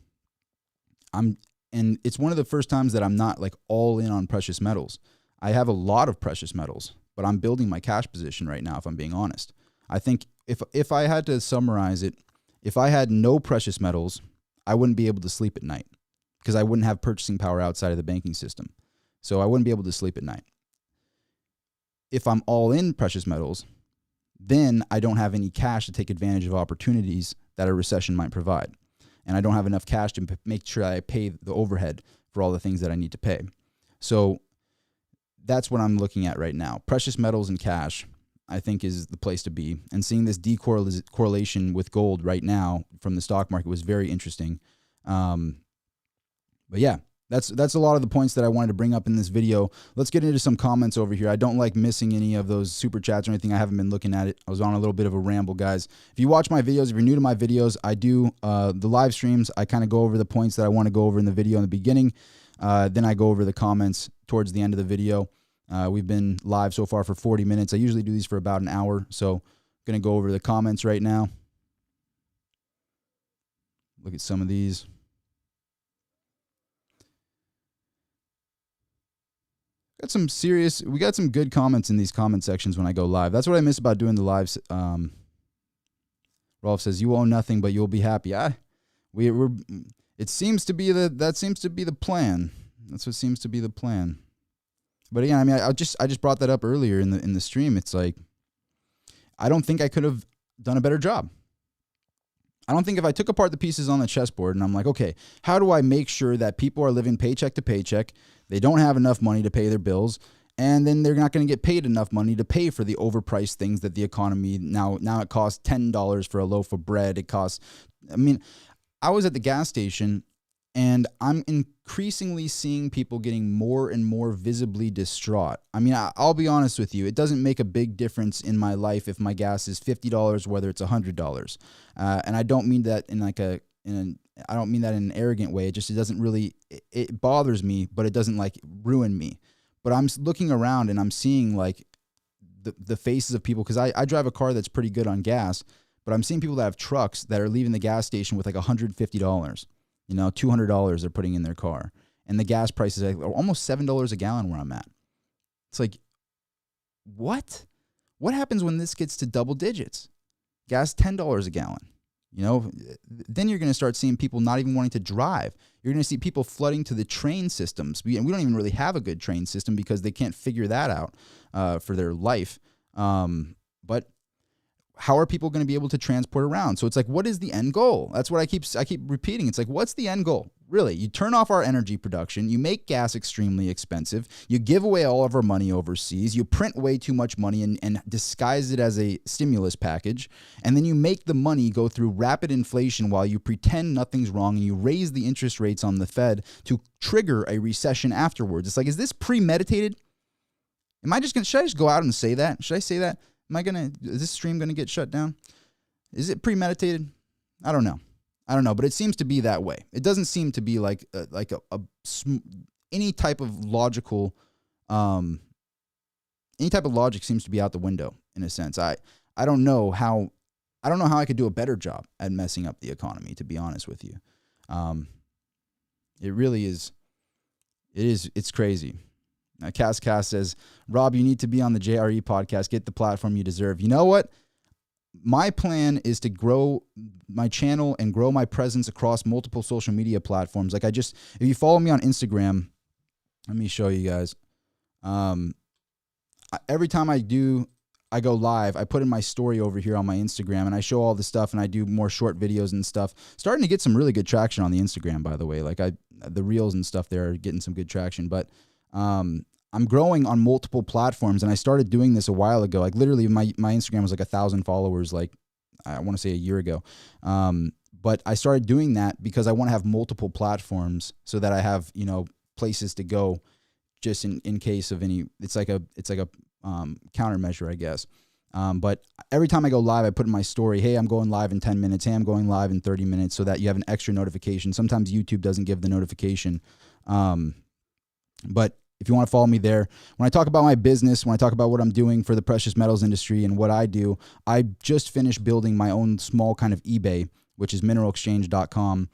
it's one of the first times that I'm not like all in on precious metals. I have a lot of precious metals, but I'm building my cash position right now, if I'm being honest. I think if I had to summarize it, if I had no precious metals, I wouldn't be able to sleep at night because I wouldn't have purchasing power outside of the banking system. So I wouldn't be able to sleep at night. If I'm all in precious metals, then I don't have any cash to take advantage of opportunities that a recession might provide. And I don't have enough cash to make sure I pay the overhead for all the things that I need to pay. So that's what I'm looking at right now. Precious metals and cash, I think, is the place to be. And seeing this decorrelation with gold right now from the stock market was very interesting. But yeah, that's a lot of the points that I wanted to bring up in this video. Let's get into some comments over here. I don't like missing any of those super chats or anything. I haven't been looking at it. I was on a little bit of a ramble, guys. If you watch my videos, if you're new to my videos, I do the live streams. I kind of go over the points that I want to go over in the video in the beginning. Then I go over the comments towards the end of the video. We've been live so far for 40 minutes. I usually do these for about an hour. So I'm going to go over the comments right now. Look at some of these. We got some good comments in these comment sections when I go live. That's what I miss about doing the lives. Rolf says, you own nothing, but you'll be happy. It seems to be that seems to be the plan. That's what seems to be the plan. But again, I mean, I just brought that up earlier in the stream. It's like, I don't think I could have done a better job. I don't think if I took apart the pieces on the chessboard and I'm like, okay, how do I make sure that people are living paycheck to paycheck, they don't have enough money to pay their bills, and then they're not going to get paid enough money to pay for the overpriced things that the economy now it costs $10 for a loaf of bread. It costs, I mean, I was at the gas station and I'm increasingly seeing people getting more and more visibly distraught. I mean, I'll be honest with you. It doesn't make a big difference in my life if my gas is $50, whether it's $100. And I don't mean that I don't mean that in an arrogant way. It doesn't really, it bothers me, but it doesn't like ruin me. But I'm looking around and I'm seeing like the faces of people, because I drive a car that's pretty good on gas, but I'm seeing people that have trucks that are leaving the gas station with like $150. $200 they're putting in their car. And the gas price is like almost $7 a gallon where I'm at. It's like, what? What happens when this gets to double digits? Gas $10 a gallon. Then you're going to start seeing people not even wanting to drive. You're going to see people flooding to the train systems. We don't even really have a good train system because they can't figure that out for their life. But how are people going to be able to transport around? So it's like, what is the end goal? That's what I keep repeating. It's like, what's the end goal? Really, you turn off our energy production. You make gas extremely expensive. You give away all of our money overseas. You print way too much money and disguise it as a stimulus package. And then you make the money go through rapid inflation while you pretend nothing's wrong, and you raise the interest rates on the Fed to trigger a recession afterwards. It's like, is this premeditated? Should I just go out and say that? Should I say that? Is this stream going to get shut down? Is it premeditated? I don't know, but it seems to be that way. It doesn't seem to be like any type of logical, any type of logic seems to be out the window in a sense. I don't know how I could do a better job at messing up the economy, to be honest with you. It really is. It's crazy. Cass says, Rob, you need to be on the JRE podcast. Get the platform you deserve. You know what? My plan is to grow my channel and grow my presence across multiple social media platforms. Like if you follow me on Instagram, let me show you guys. Every time I go live, I put in my story over here on my Instagram and I show all the stuff and I do more short videos and stuff. Starting to get some really good traction on the Instagram, by the way. Like the reels and stuff there are getting some good traction, but I'm growing on multiple platforms, and I started doing this a while ago. Like literally my Instagram was like 1,000 followers, like I want to say a year ago. But I started doing that because I want to have multiple platforms so that I have, places to go just in case of any, it's like a countermeasure, I guess. But every time I go live, I put in my story, hey, I'm going live in 10 minutes. Hey, I'm going live in 30 minutes, so that you have an extra notification. Sometimes YouTube doesn't give the notification. But if you want to follow me there, when I talk about my business, when I talk about what I'm doing for the precious metals industry and what I do, I just finished building my own small kind of eBay, which is mineralexchange.com.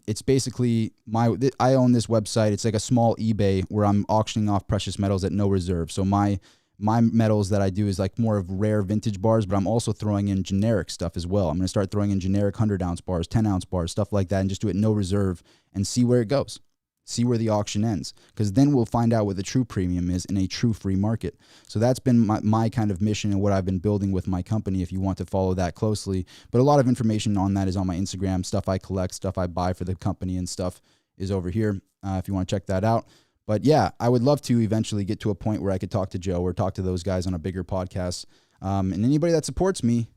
It's basically I own this website. It's like a small eBay where I'm auctioning off precious metals at no reserve. So my metals that I do is like more of rare vintage bars, but I'm also throwing in generic stuff as well. I'm going to start throwing in generic 100-ounce bars, 10-ounce bars, stuff like that, and just do it no reserve and see where it goes. See where the auction ends, because then we'll find out what the true premium is in a true free market. So that's been my kind of mission and what I've been building with my company, if you want to follow that closely. But a lot of information on that is on my Instagram. Stuff I collect, stuff I buy for the company and stuff is over here if you want to check that out. But yeah, I would love to eventually get to a point where I could talk to Joe or talk to those guys on a bigger podcast. And anybody that supports me,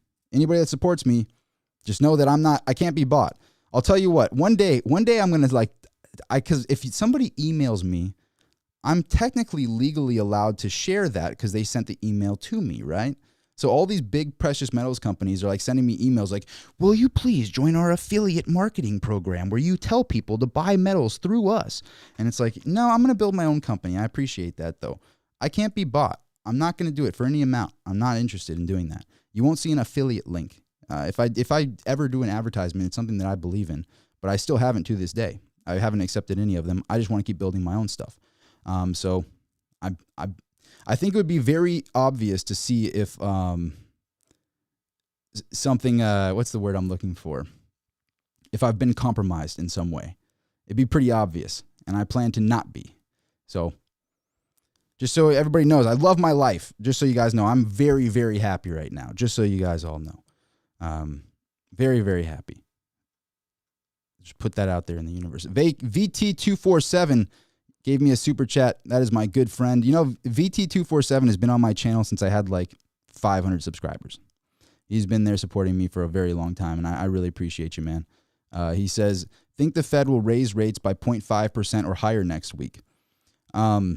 just know that I can't be bought. I'll tell you what, one day I'm going to because if somebody emails me, I'm technically legally allowed to share that because they sent the email to me, right? So all these big precious metals companies are like sending me emails like, will you please join our affiliate marketing program where you tell people to buy metals through us? And it's like, no, I'm going to build my own company. I appreciate that though. I can't be bought. I'm not going to do it for any amount. I'm not interested in doing that. You won't see an affiliate link. If I ever do an advertisement, it's something that I believe in, but I still haven't to this day. I haven't accepted any of them. I just want to keep building my own stuff. So I think it would be very obvious to see if something, what's the word I'm looking for? If I've been compromised in some way, it'd be pretty obvious, and I plan to not be. So just so everybody knows, I love my life. Just so you guys know, I'm very, very happy right now. Just so you guys all know. Very, very happy. Just put that out there in the universe. VT247 gave me a super chat. That is my good friend. You know, VT247 has been on my channel since I had like 500 subscribers. He's been there supporting me for a very long time, and I really appreciate you, man. He says, think the Fed will raise rates by 0.5% or higher next week. To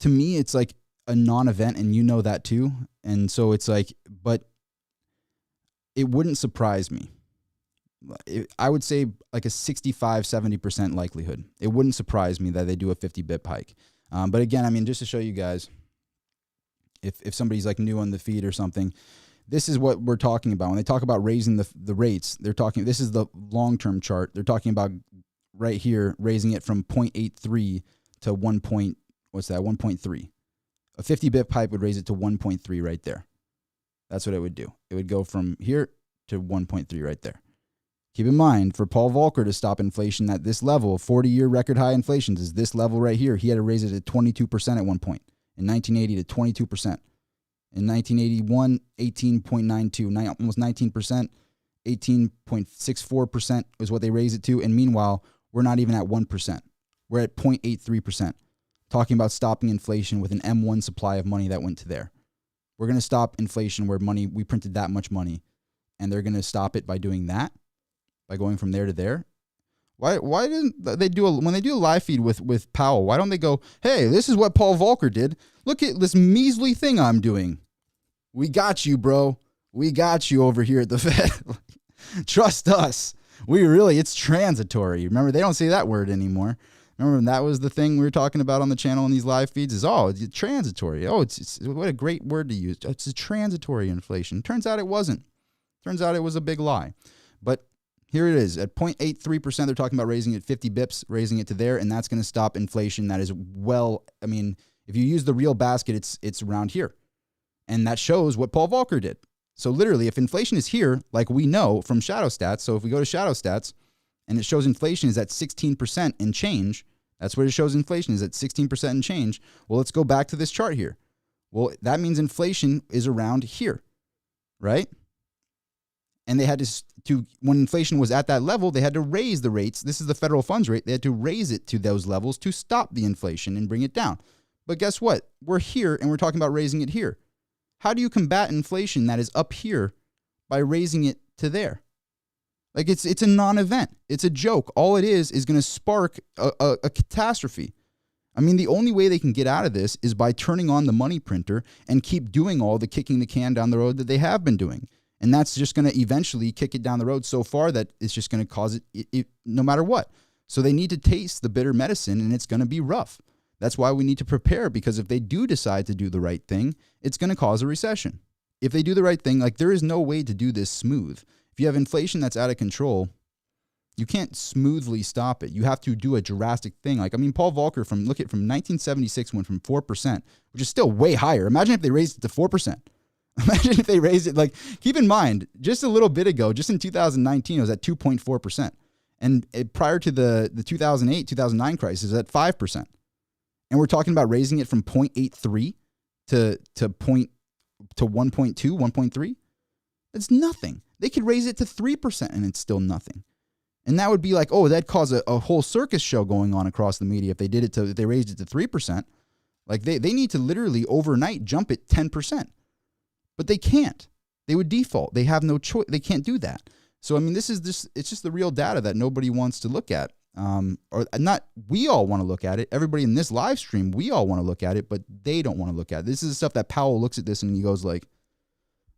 me, it's like a non-event, and you know that too. And so it's like, but it wouldn't surprise me. I would say like a 65-70% likelihood. It wouldn't surprise me that they do a 50 bip hike. But again, I mean, just to show you guys, if somebody's like new on the feed or something, this is what we're talking about. When they talk about raising the rates, they're talking, this is the long-term chart. They're talking about right here, raising it from 0.83 to 1.3. A 50 bip hike would raise it to 1.3 right there. That's what it would do. It would go from here to 1.3 right there. Keep in mind, for Paul Volcker to stop inflation at this level, 40-year record high inflation is this level right here. He had to raise it to 22% at one point. In 1980 to 22%. In 1981, 18.92, almost 19%, 18.64% is what they raised it to. And meanwhile, we're not even at 1%. We're at 0.83%. Talking about stopping inflation with an M1 supply of money that went to there. We're going to stop inflation where we printed that much money, and they're going to stop it by doing that, by going from there to there. Why didn't they when they do a live feed with Powell, why don't they go, hey, this is what Paul Volcker did. Look at this measly thing I'm doing. We got you, bro. We got you over here at the Fed. Trust us. It's transitory. Remember, they don't say that word anymore. Remember when that was the thing we were talking about on the channel in these live feeds is, it's transitory. It's what a great word to use. It's a transitory inflation. Turns out it wasn't. Turns out it was a big lie. But here it is. At 0.83%, they're talking about raising it 50 bips, raising it to there, and that's going to stop inflation. That is if you use the real basket, it's around here. And that shows what Paul Volcker did. So literally, if inflation is here, like we know from shadow stats, so if we go to shadow stats, and it shows inflation is at 16% and change, that's what it shows inflation is at 16% and change. Well, let's go back to this chart here. Well, that means inflation is around here, right? And they had to when inflation was at that level, they had to raise the rates. This is the federal funds rate. They had to raise it to those levels to stop the inflation and bring it down. But guess what? We're here and we're talking about raising it here. How do you combat inflation that is up here by raising it to there? Like it's a non-event. It's a joke. All it is going to spark a catastrophe. I mean, the only way they can get out of this is by turning on the money printer and keep doing all the kicking the can down the road that they have been doing. And that's just going to eventually kick it down the road so far that it's just going to cause it no matter what. So they need to taste the bitter medicine, and it's going to be rough. That's why we need to prepare, because if they do decide to do the right thing, it's going to cause a recession. If they do the right thing, like there is no way to do this smooth. If you have inflation that's out of control, you can't smoothly stop it. You have to do a drastic thing. Like, I mean, Paul Volcker from 1976 went from 4%, which is still way higher. Imagine if they raised it to 4%. Imagine if they raised it, like, keep in mind, just a little bit ago, just in 2019, it was at 2.4%. And prior to the 2008, 2009 crisis, at 5%. And we're talking about raising it from 0.83 to 1.2, 1.3. It's nothing. They could raise it to 3% and it's still nothing. And that would be like, that'd cause a whole circus show going on across the media if they raised it to 3%. Like they need to literally overnight jump it 10%. But they can't. They would default. They have no choice. They can't do that. So, I mean, it's just the real data that nobody wants to look at. Or not, we all want to look at it. Everybody in this live stream, we all want to look at it, but they don't want to look at it. This is the stuff that Powell looks at this and he goes like,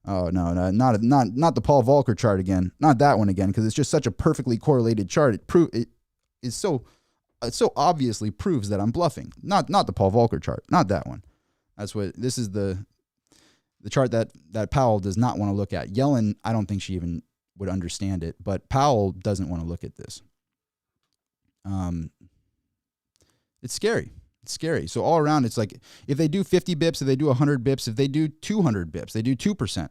oh, no, not the Paul Volcker chart again. Not that one again, because it's just such a perfectly correlated chart. It so obviously proves that I'm bluffing. Not the Paul Volcker chart. Not that one. This is the chart that Powell does not want to look at. Yellen, I don't think she even would understand it, but Powell doesn't want to look at this. It's scary. It's scary. So all around, it's like if they do 50 bips, if they do 100 bips, if they do 200 bips, they do 2%.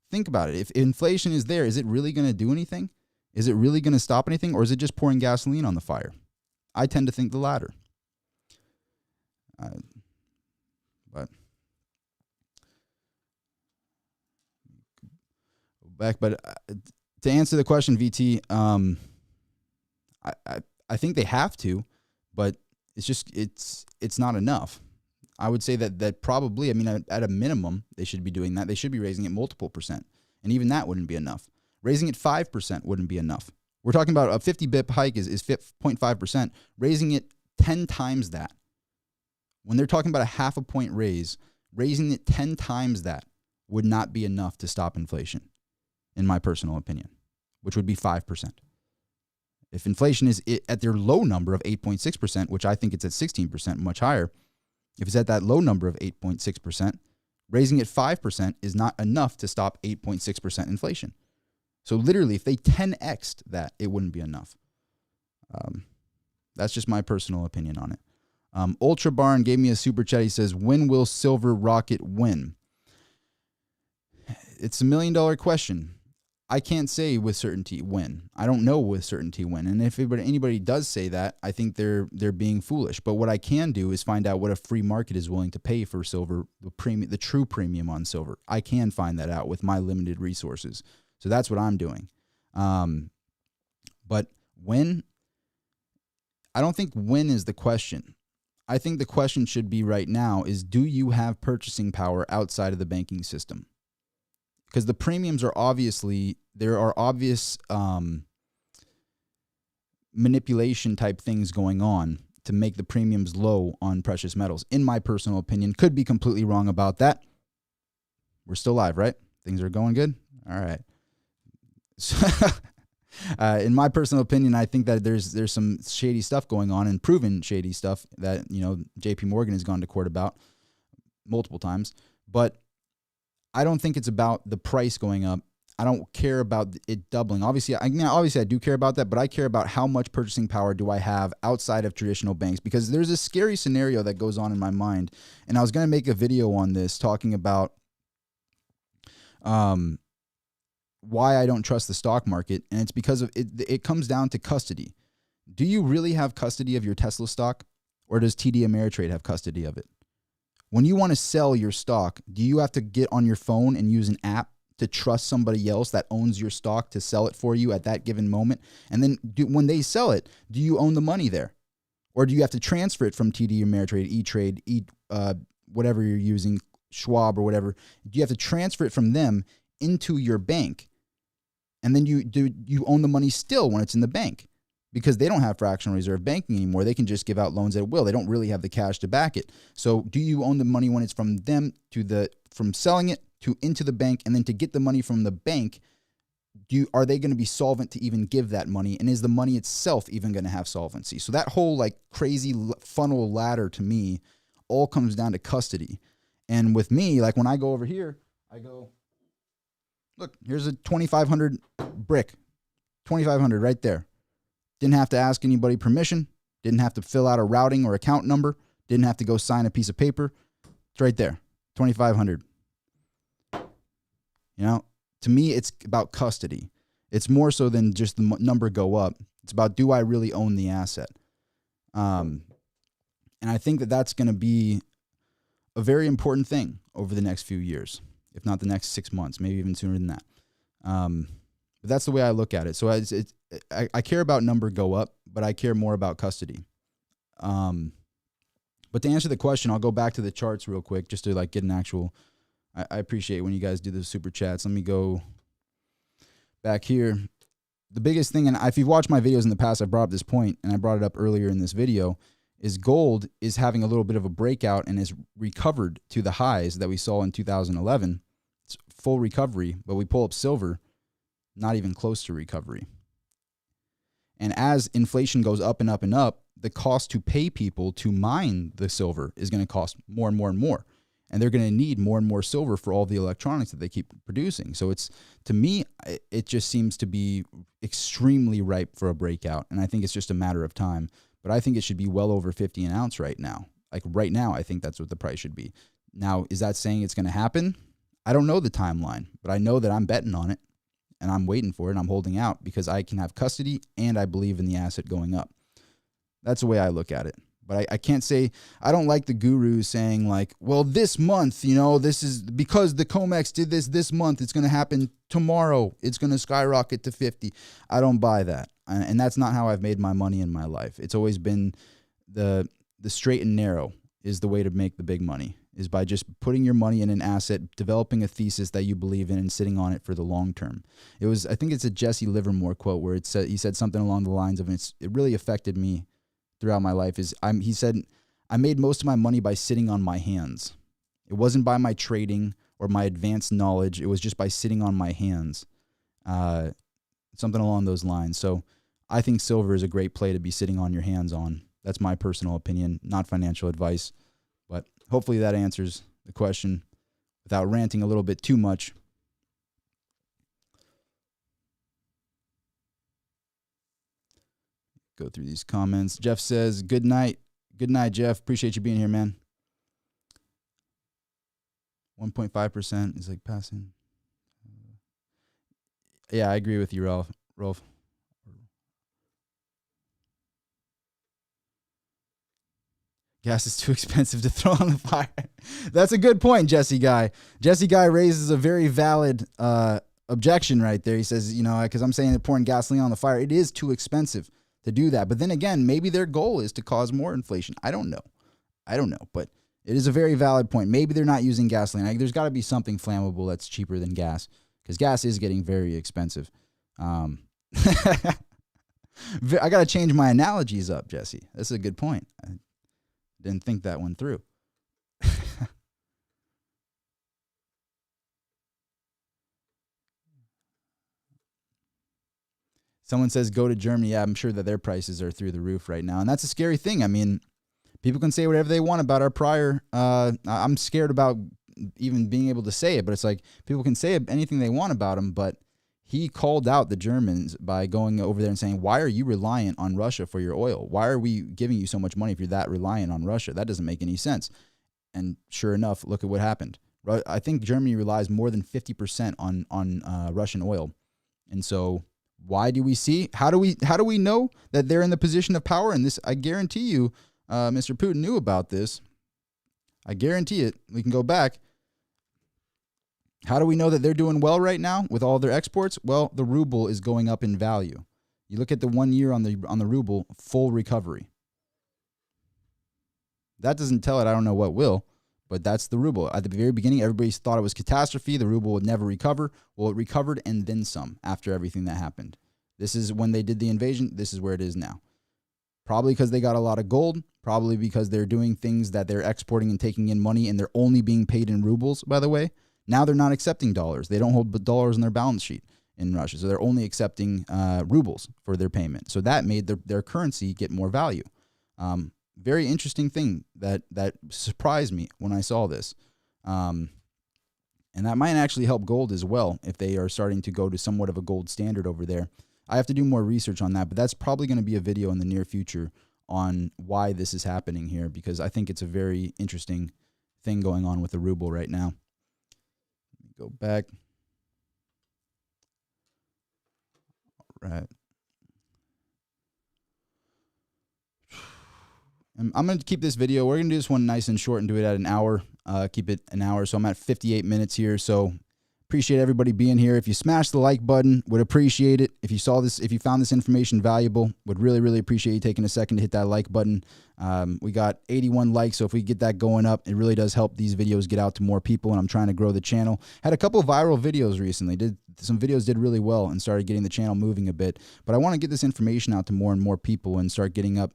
Think about it. If inflation is there, is it really going to do anything? Is it really going to stop anything? Or is it just pouring gasoline on the fire? I tend to think the latter. But to answer the question, VT, I think they have to, but it's not enough. I would say that probably, I mean, at a minimum, they should be doing that. They should be raising it multiple percent. And even that wouldn't be enough. Raising it 5% wouldn't be enough. We're talking about a 50 bip hike is 0.5%. Raising it 10 times that. When they're talking about a half a point raise, raising it 10 times that would not be enough to stop inflation, in my personal opinion, which would be 5%. If inflation is at their low number of 8.6%, which I think it's at 16%, much higher, if it's at that low number of 8.6%, raising it 5% is not enough to stop 8.6% inflation. So literally, if they 10x'd that, it wouldn't be enough. That's just my personal opinion on it. Ultra Barn gave me a super chat. He says, when will silver rocket win? It's $1 million question. I can't say with certainty when. I don't know with certainty when. And if anybody does say that, I think they're being foolish. But what I can do is find out what a free market is willing to pay for silver, the true premium on silver. I can find that out with my limited resources. So that's what I'm doing. But when? I don't think when is the question. I think the question should be right now is, do you have purchasing power outside of the banking system? Because the premiums are obviously, there are obvious manipulation type things going on to make the premiums low on precious metals. In my personal opinion, could be completely wrong about that. We're still live, right? Things are going good? All right. So in my personal opinion, I think that there's some shady stuff going on, and proven shady stuff that, JP Morgan has gone to court about multiple times. But I don't think it's about the price going up. I don't care about it doubling. Obviously I do care about that, but I care about how much purchasing power do I have outside of traditional banks, because there's a scary scenario that goes on in my mind. And I was going to make a video on this talking about why I don't trust the stock market. And it's because of it comes down to custody. Do you really have custody of your Tesla stock, or does TD Ameritrade have custody of it? When you want to sell your stock, do you have to get on your phone and use an app to trust somebody else that owns your stock to sell it for you at that given moment? And then when they sell it, do you own the money there? Or do you have to transfer it from TD Ameritrade, E-Trade, whatever you're using, Schwab or whatever? Do you have to transfer it from them into your bank? And then you own the money still when it's in the bank, because they don't have fractional reserve banking anymore. They can just give out loans at will. They don't really have the cash to back it. So do you own the money when it's from them from selling it to into the bank, and then to get the money from the bank? Are they going to be solvent to even give that money? And is the money itself even going to have solvency? So that whole crazy funnel ladder to me all comes down to custody. And with me, when I go over here, I go, look, here's a 2,500 brick, 2,500 right there. Didn't have to ask anybody permission. Didn't have to fill out a routing or account number. Didn't have to go sign a piece of paper. It's right there, 2,500. To me, it's about custody. It's more so than just the number go up. It's about, do I really own the asset? And I think that that's going to be a very important thing over the next few years, if not the next 6 months, maybe even sooner than that. But that's the way I look at it. So I care about number go up, but I care more about custody. But to answer the question, I'll go back to the charts real quick just to get an actual. I appreciate when you guys do the super chats. Let me go back here. The biggest thing, and if you've watched my videos in the past, I brought up this point, and I brought it up earlier in this video, is gold is having a little bit of a breakout and has recovered to the highs that we saw in 2011. It's full recovery, but we pull up silver, not even close to recovery. And as inflation goes up and up and up, the cost to pay people to mine the silver is going to cost more and more and more. And they're going to need more and more silver for all the electronics that they keep producing. So to me, it just seems to be extremely ripe for a breakout. And I think it's just a matter of time. But I think it should be well over 50 an ounce right now. Like right now, I think that's what the price should be. Now, is that saying it's going to happen? I don't know the timeline, but I know that I'm betting on it and I'm waiting for it and I'm holding out because I can have custody and I believe in the asset going up. That's the way I look at it. But I can't say, I don't like the gurus saying like, well, this month, this is because the COMEX did this month, it's going to happen tomorrow. It's going to skyrocket to 50. I don't buy that. And that's not how I've made my money in my life. It's always been the straight and narrow is the way to make the big money, is by just putting your money in an asset, developing a thesis that you believe in and sitting on it for the long term. I think it's a Jesse Livermore quote where he said something along the lines of, it really affected me throughout my life, he said, I made most of my money by sitting on my hands. It wasn't by my trading or my advanced knowledge. It was just by sitting on my hands. Something along those lines. So I think silver is a great play to be sitting on your hands on. That's my personal opinion, not financial advice. But hopefully that answers the question without ranting a little bit too much. Go through these comments. Jeff says, good night. Good night, Jeff. Appreciate you being here, man. 1.5% is like passing. Yeah, I agree with you, Rolf. Gas is too expensive to throw on the fire. That's a good point, Jesse Guy. Jesse Guy raises a very valid objection right there. He says, because I'm saying they're pouring gasoline on the fire. It is too expensive to do that. But then again, maybe their goal is to cause more inflation. I don't know. But it is a very valid point. Maybe they're not using gasoline. There's got to be something flammable that's cheaper than gas, because gas is getting very expensive. I got to change my analogies up, Jesse. That's a good point. I didn't think that one through. Someone says, go to Germany. Yeah, I'm sure that their prices are through the roof right now. And that's a scary thing. I mean, people can say whatever they want about our prior. I'm scared about even being able to say it, but it's like people can say anything they want about him, but he called out the Germans by going over there and saying, why are you reliant on Russia for your oil? Why are we giving you so much money if you're that reliant on Russia? That doesn't make any sense. And sure enough, look at what happened. I think Germany relies more than 50% on Russian oil. And so why do we see? How do we know that they're in the position of power? And this, I guarantee you, Mr. Putin knew about this. I guarantee it. We can go back. How do we know that they're doing well right now with all their exports? Well, the ruble is going up in value. You look at the 1 year on the ruble, full recovery. That doesn't tell it. I don't know what will, but that's the ruble. At the very beginning, everybody thought it was catastrophe. The ruble would never recover. Well, it recovered and then some after everything that happened. This is when they did the invasion. This is where it is now. Probably because they got a lot of gold. Probably because they're doing things that they're exporting and taking in money, and they're only being paid in rubles, by the way. Now they're not accepting dollars. They don't hold dollars in their balance sheet in Russia. So they're only accepting rubles for their payment. So that made their currency get more value. Very interesting thing that surprised me when I saw this. And that might actually help gold as well if they are starting to go to somewhat of a gold standard over there. I have to do more research on that, but that's probably going to be a video in the near future on why this is happening here, because I think it's a very interesting thing going on with the ruble right now. Let me go back. All right. I'm going to keep this video. We're going to do this one nice and short and do it at an hour. Keep it an hour. So I'm at 58 minutes here. So appreciate everybody being here. If you smash the like button, would appreciate it. If you found this information valuable, would really, really appreciate you taking a second to hit that like button. We got 81 likes. So if we get that going up, it really does help these videos get out to more people. And I'm trying to grow the channel. Had a couple of viral videos recently. Some videos did really well and started getting the channel moving a bit. But I want to get this information out to more and more people and start getting up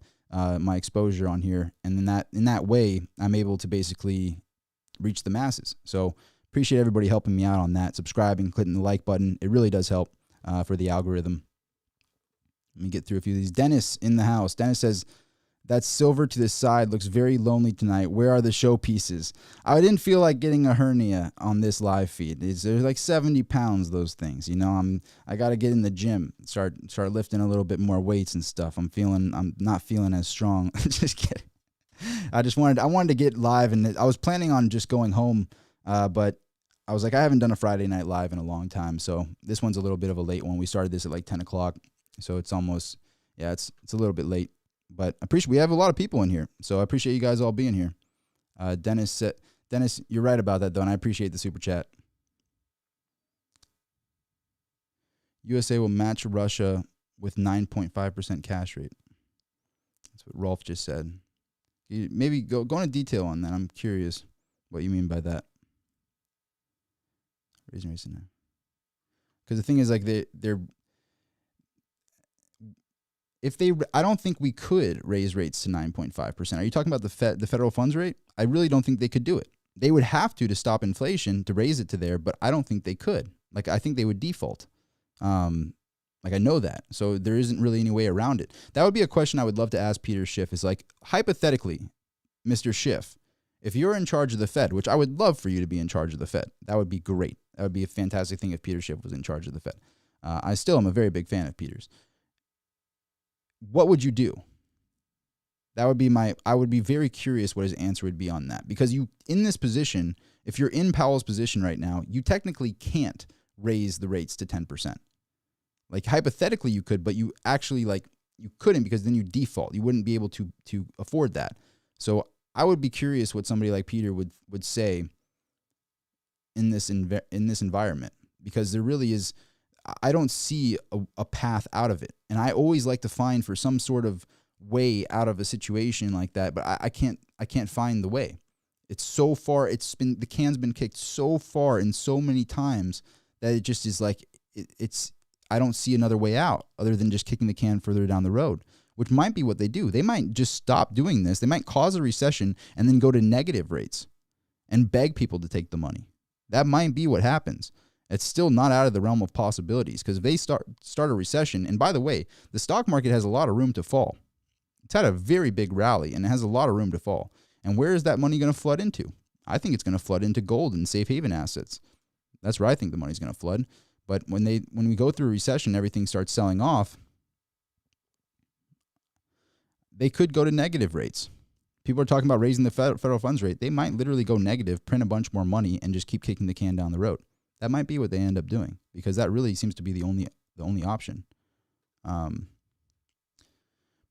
my exposure on here, and in that way, I'm able to basically reach the masses. So appreciate everybody helping me out on that, subscribing, clicking the like button. It really does help for the algorithm. Let me get through a few of these. Dennis in the house. Dennis says, that silver to the side looks very lonely tonight. Where are the showpieces? I didn't feel like getting a hernia on this live feed. There's like 70 pounds, those things. You know, I got to get in the gym, start lifting a little bit more weights and stuff. I'm not feeling as strong. Just kidding. I wanted to get live, and I was planning on just going home, but I was like, I haven't done a Friday night live in a long time, so this one's a little bit of a late one. We started this at like 10 o'clock, so it's almost, yeah, it's a little bit late, but we have a lot of people in here, so I appreciate you guys all being here. Dennis, you're right about that though, and I appreciate the super chat. USA will match Russia with 9.5% cash rate. That's what Rolf just said. Maybe go into detail on that. I'm curious what you mean by that. Raising rates now. Because the thing is, like, I don't think we could raise rates to 9.5%. Are you talking about the federal funds rate? I really don't think they could do it. They would have to stop inflation to raise it to there, but I don't think they could. Like, I think they would default. Like, I know that. So there isn't really any way around it. That would be a question I would love to ask Peter Schiff, is like, hypothetically, Mr. Schiff, if you're in charge of the Fed, which I would love for you to be in charge of the Fed, that would be great. That would be a fantastic thing if Peter Schiff was in charge of the Fed. I still am a very big fan of Peter's. What would you do? That would be I would be very curious what his answer would be on that. Because in this position, if you're in Powell's position right now, you technically can't raise the rates to 10%. Like, hypothetically you could, but you actually, like, you couldn't, because then you default. You wouldn't be able to afford that. So I would be curious what somebody like Peter would say in this environment, because there really is, I don't see a path out of it. And I always like to find for some sort of way out of a situation like that, but I can't find the way. It's so far, the can's been kicked so far and so many times that it just is like, I don't see another way out other than just kicking the can further down the road, which might be what they do. They might just stop doing this. They might cause a recession and then go to negative rates and beg people to take the money. That might be what happens. It's still not out of the realm of possibilities, because if they start a recession, and by the way, the stock market has a lot of room to fall. It's had a very big rally and it has a lot of room to fall. And where is that money going to flood into? I think it's going to flood into gold and safe haven assets. That's where I think the money's going to flood. But when we go through a recession, everything starts selling off, they could go to negative rates. People are talking about raising the federal funds rate. They might literally go negative, print a bunch more money, and just keep kicking the can down the road. That might be what they end up doing, because that really seems to be the only option.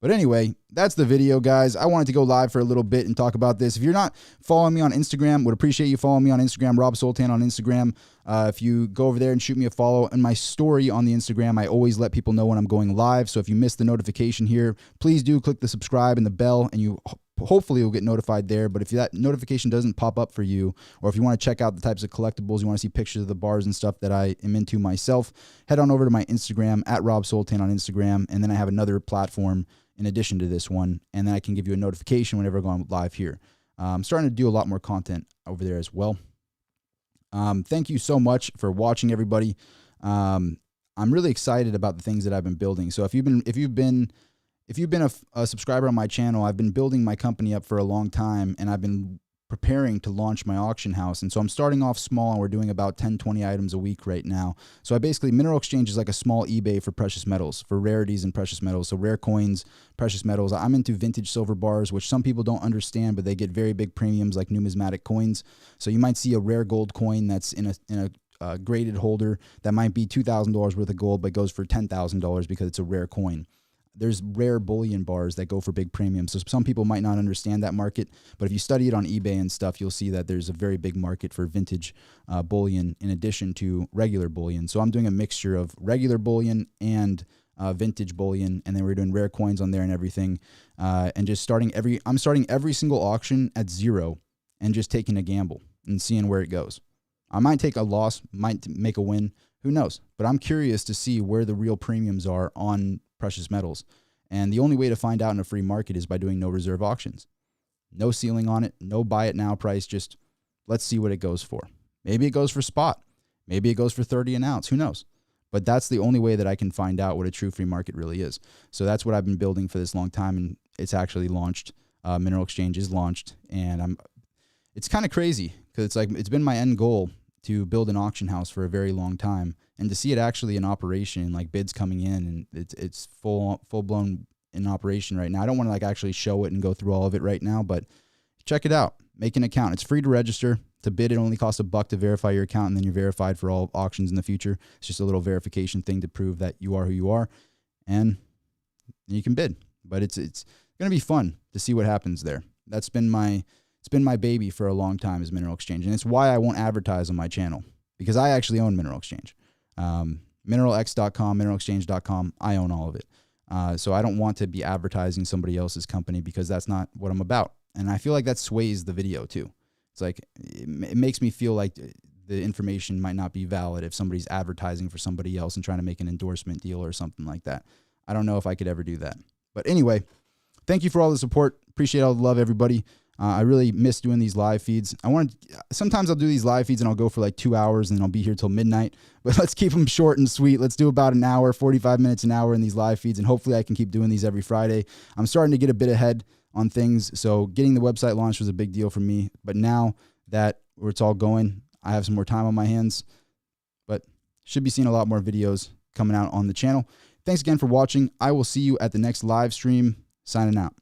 But anyway, that's the video, guys. I wanted to go live for a little bit and talk about this. If you're not following me on Instagram, would appreciate you following me on Instagram, Rob Sultan on Instagram. If you go over there and shoot me a follow, in my story on the Instagram, I always let people know when I'm going live. So if you missed the notification here, please do click the subscribe and the bell, and you hopefully will get notified there. But if that notification doesn't pop up for you, or if you want to check out the types of collectibles, you want to see pictures of the bars and stuff that I am into myself, head on over to my Instagram, at Rob Sultan on Instagram. And then I have another platform in addition to this one, and then I can give you a notification whenever I go on live here. I'm starting to do a lot more content over there as well. Thank you so much for watching, everybody. I'm really excited about the things that I've been building. So if you've been a subscriber on my channel, I've been building my company up for a long time, and I've been preparing to launch my auction house. And so I'm starting off small, and we're doing about 10, 20 items a week right now. So Mineral Exchange is like a small eBay for precious metals, for rarities and precious metals. So rare coins, precious metals. I'm into vintage silver bars, which some people don't understand, but they get very big premiums like numismatic coins. So you might see a rare gold coin that's in a graded holder that might be $2,000 worth of gold, but goes for $10,000 because it's a rare coin. There's rare bullion bars that go for big premiums. So some people might not understand that market, but if you study it on eBay and stuff, you'll see that there's a very big market for vintage bullion in addition to regular bullion. So I'm doing a mixture of regular bullion and vintage bullion, and then we're doing rare coins on there and everything. And just I'm starting every single auction at zero and just taking a gamble and seeing where it goes. I might take a loss, might make a win, who knows? But I'm curious to see where the real premiums are on precious metals. And the only way to find out in a free market is by doing no reserve auctions. No ceiling on it, no buy it now price, just let's see what it goes for. Maybe it goes for spot. Maybe it goes for 30 an ounce, who knows? But that's the only way that I can find out what a true free market really is. So that's what I've been building for this long time, and it's actually launched. Mineral Exchange is launched, and it's kind of crazy because it's been my end goal to build an auction house for a very long time, and to see it actually in operation, like bids coming in, and it's full blown in operation right now. I don't want to like actually show it and go through all of it right now, but check it out. Make an account. It's free to register. To bid, it only costs $1 to verify your account, and then you're verified for all auctions in the future. It's just a little verification thing to prove that you are who you are, and you can bid. But it's going to be fun to see what happens there. It's been my baby for a long time, is Mineral Exchange, and it's why I won't advertise on my channel, because I actually own Mineral Exchange. Mineralx.com, mineralexchange.com, I own all of it. So I don't want to be advertising somebody else's company, because that's not what I'm about. And I feel like that sways the video too. It's like, it makes me feel like the information might not be valid if somebody's advertising for somebody else and trying to make an endorsement deal or something like that. I don't know if I could ever do that. But anyway, thank you for all the support. Appreciate all the love, everybody. I really miss doing these live feeds. Sometimes I'll do these live feeds and I'll go for like 2 hours and I'll be here till midnight, but let's keep them short and sweet. Let's do about an hour, 45 minutes, an hour in these live feeds. And hopefully I can keep doing these every Friday. I'm starting to get a bit ahead on things. So getting the website launched was a big deal for me, but now that it's all going, I have some more time on my hands, but should be seeing a lot more videos coming out on the channel. Thanks again for watching. I will see you at the next live stream. Signing out.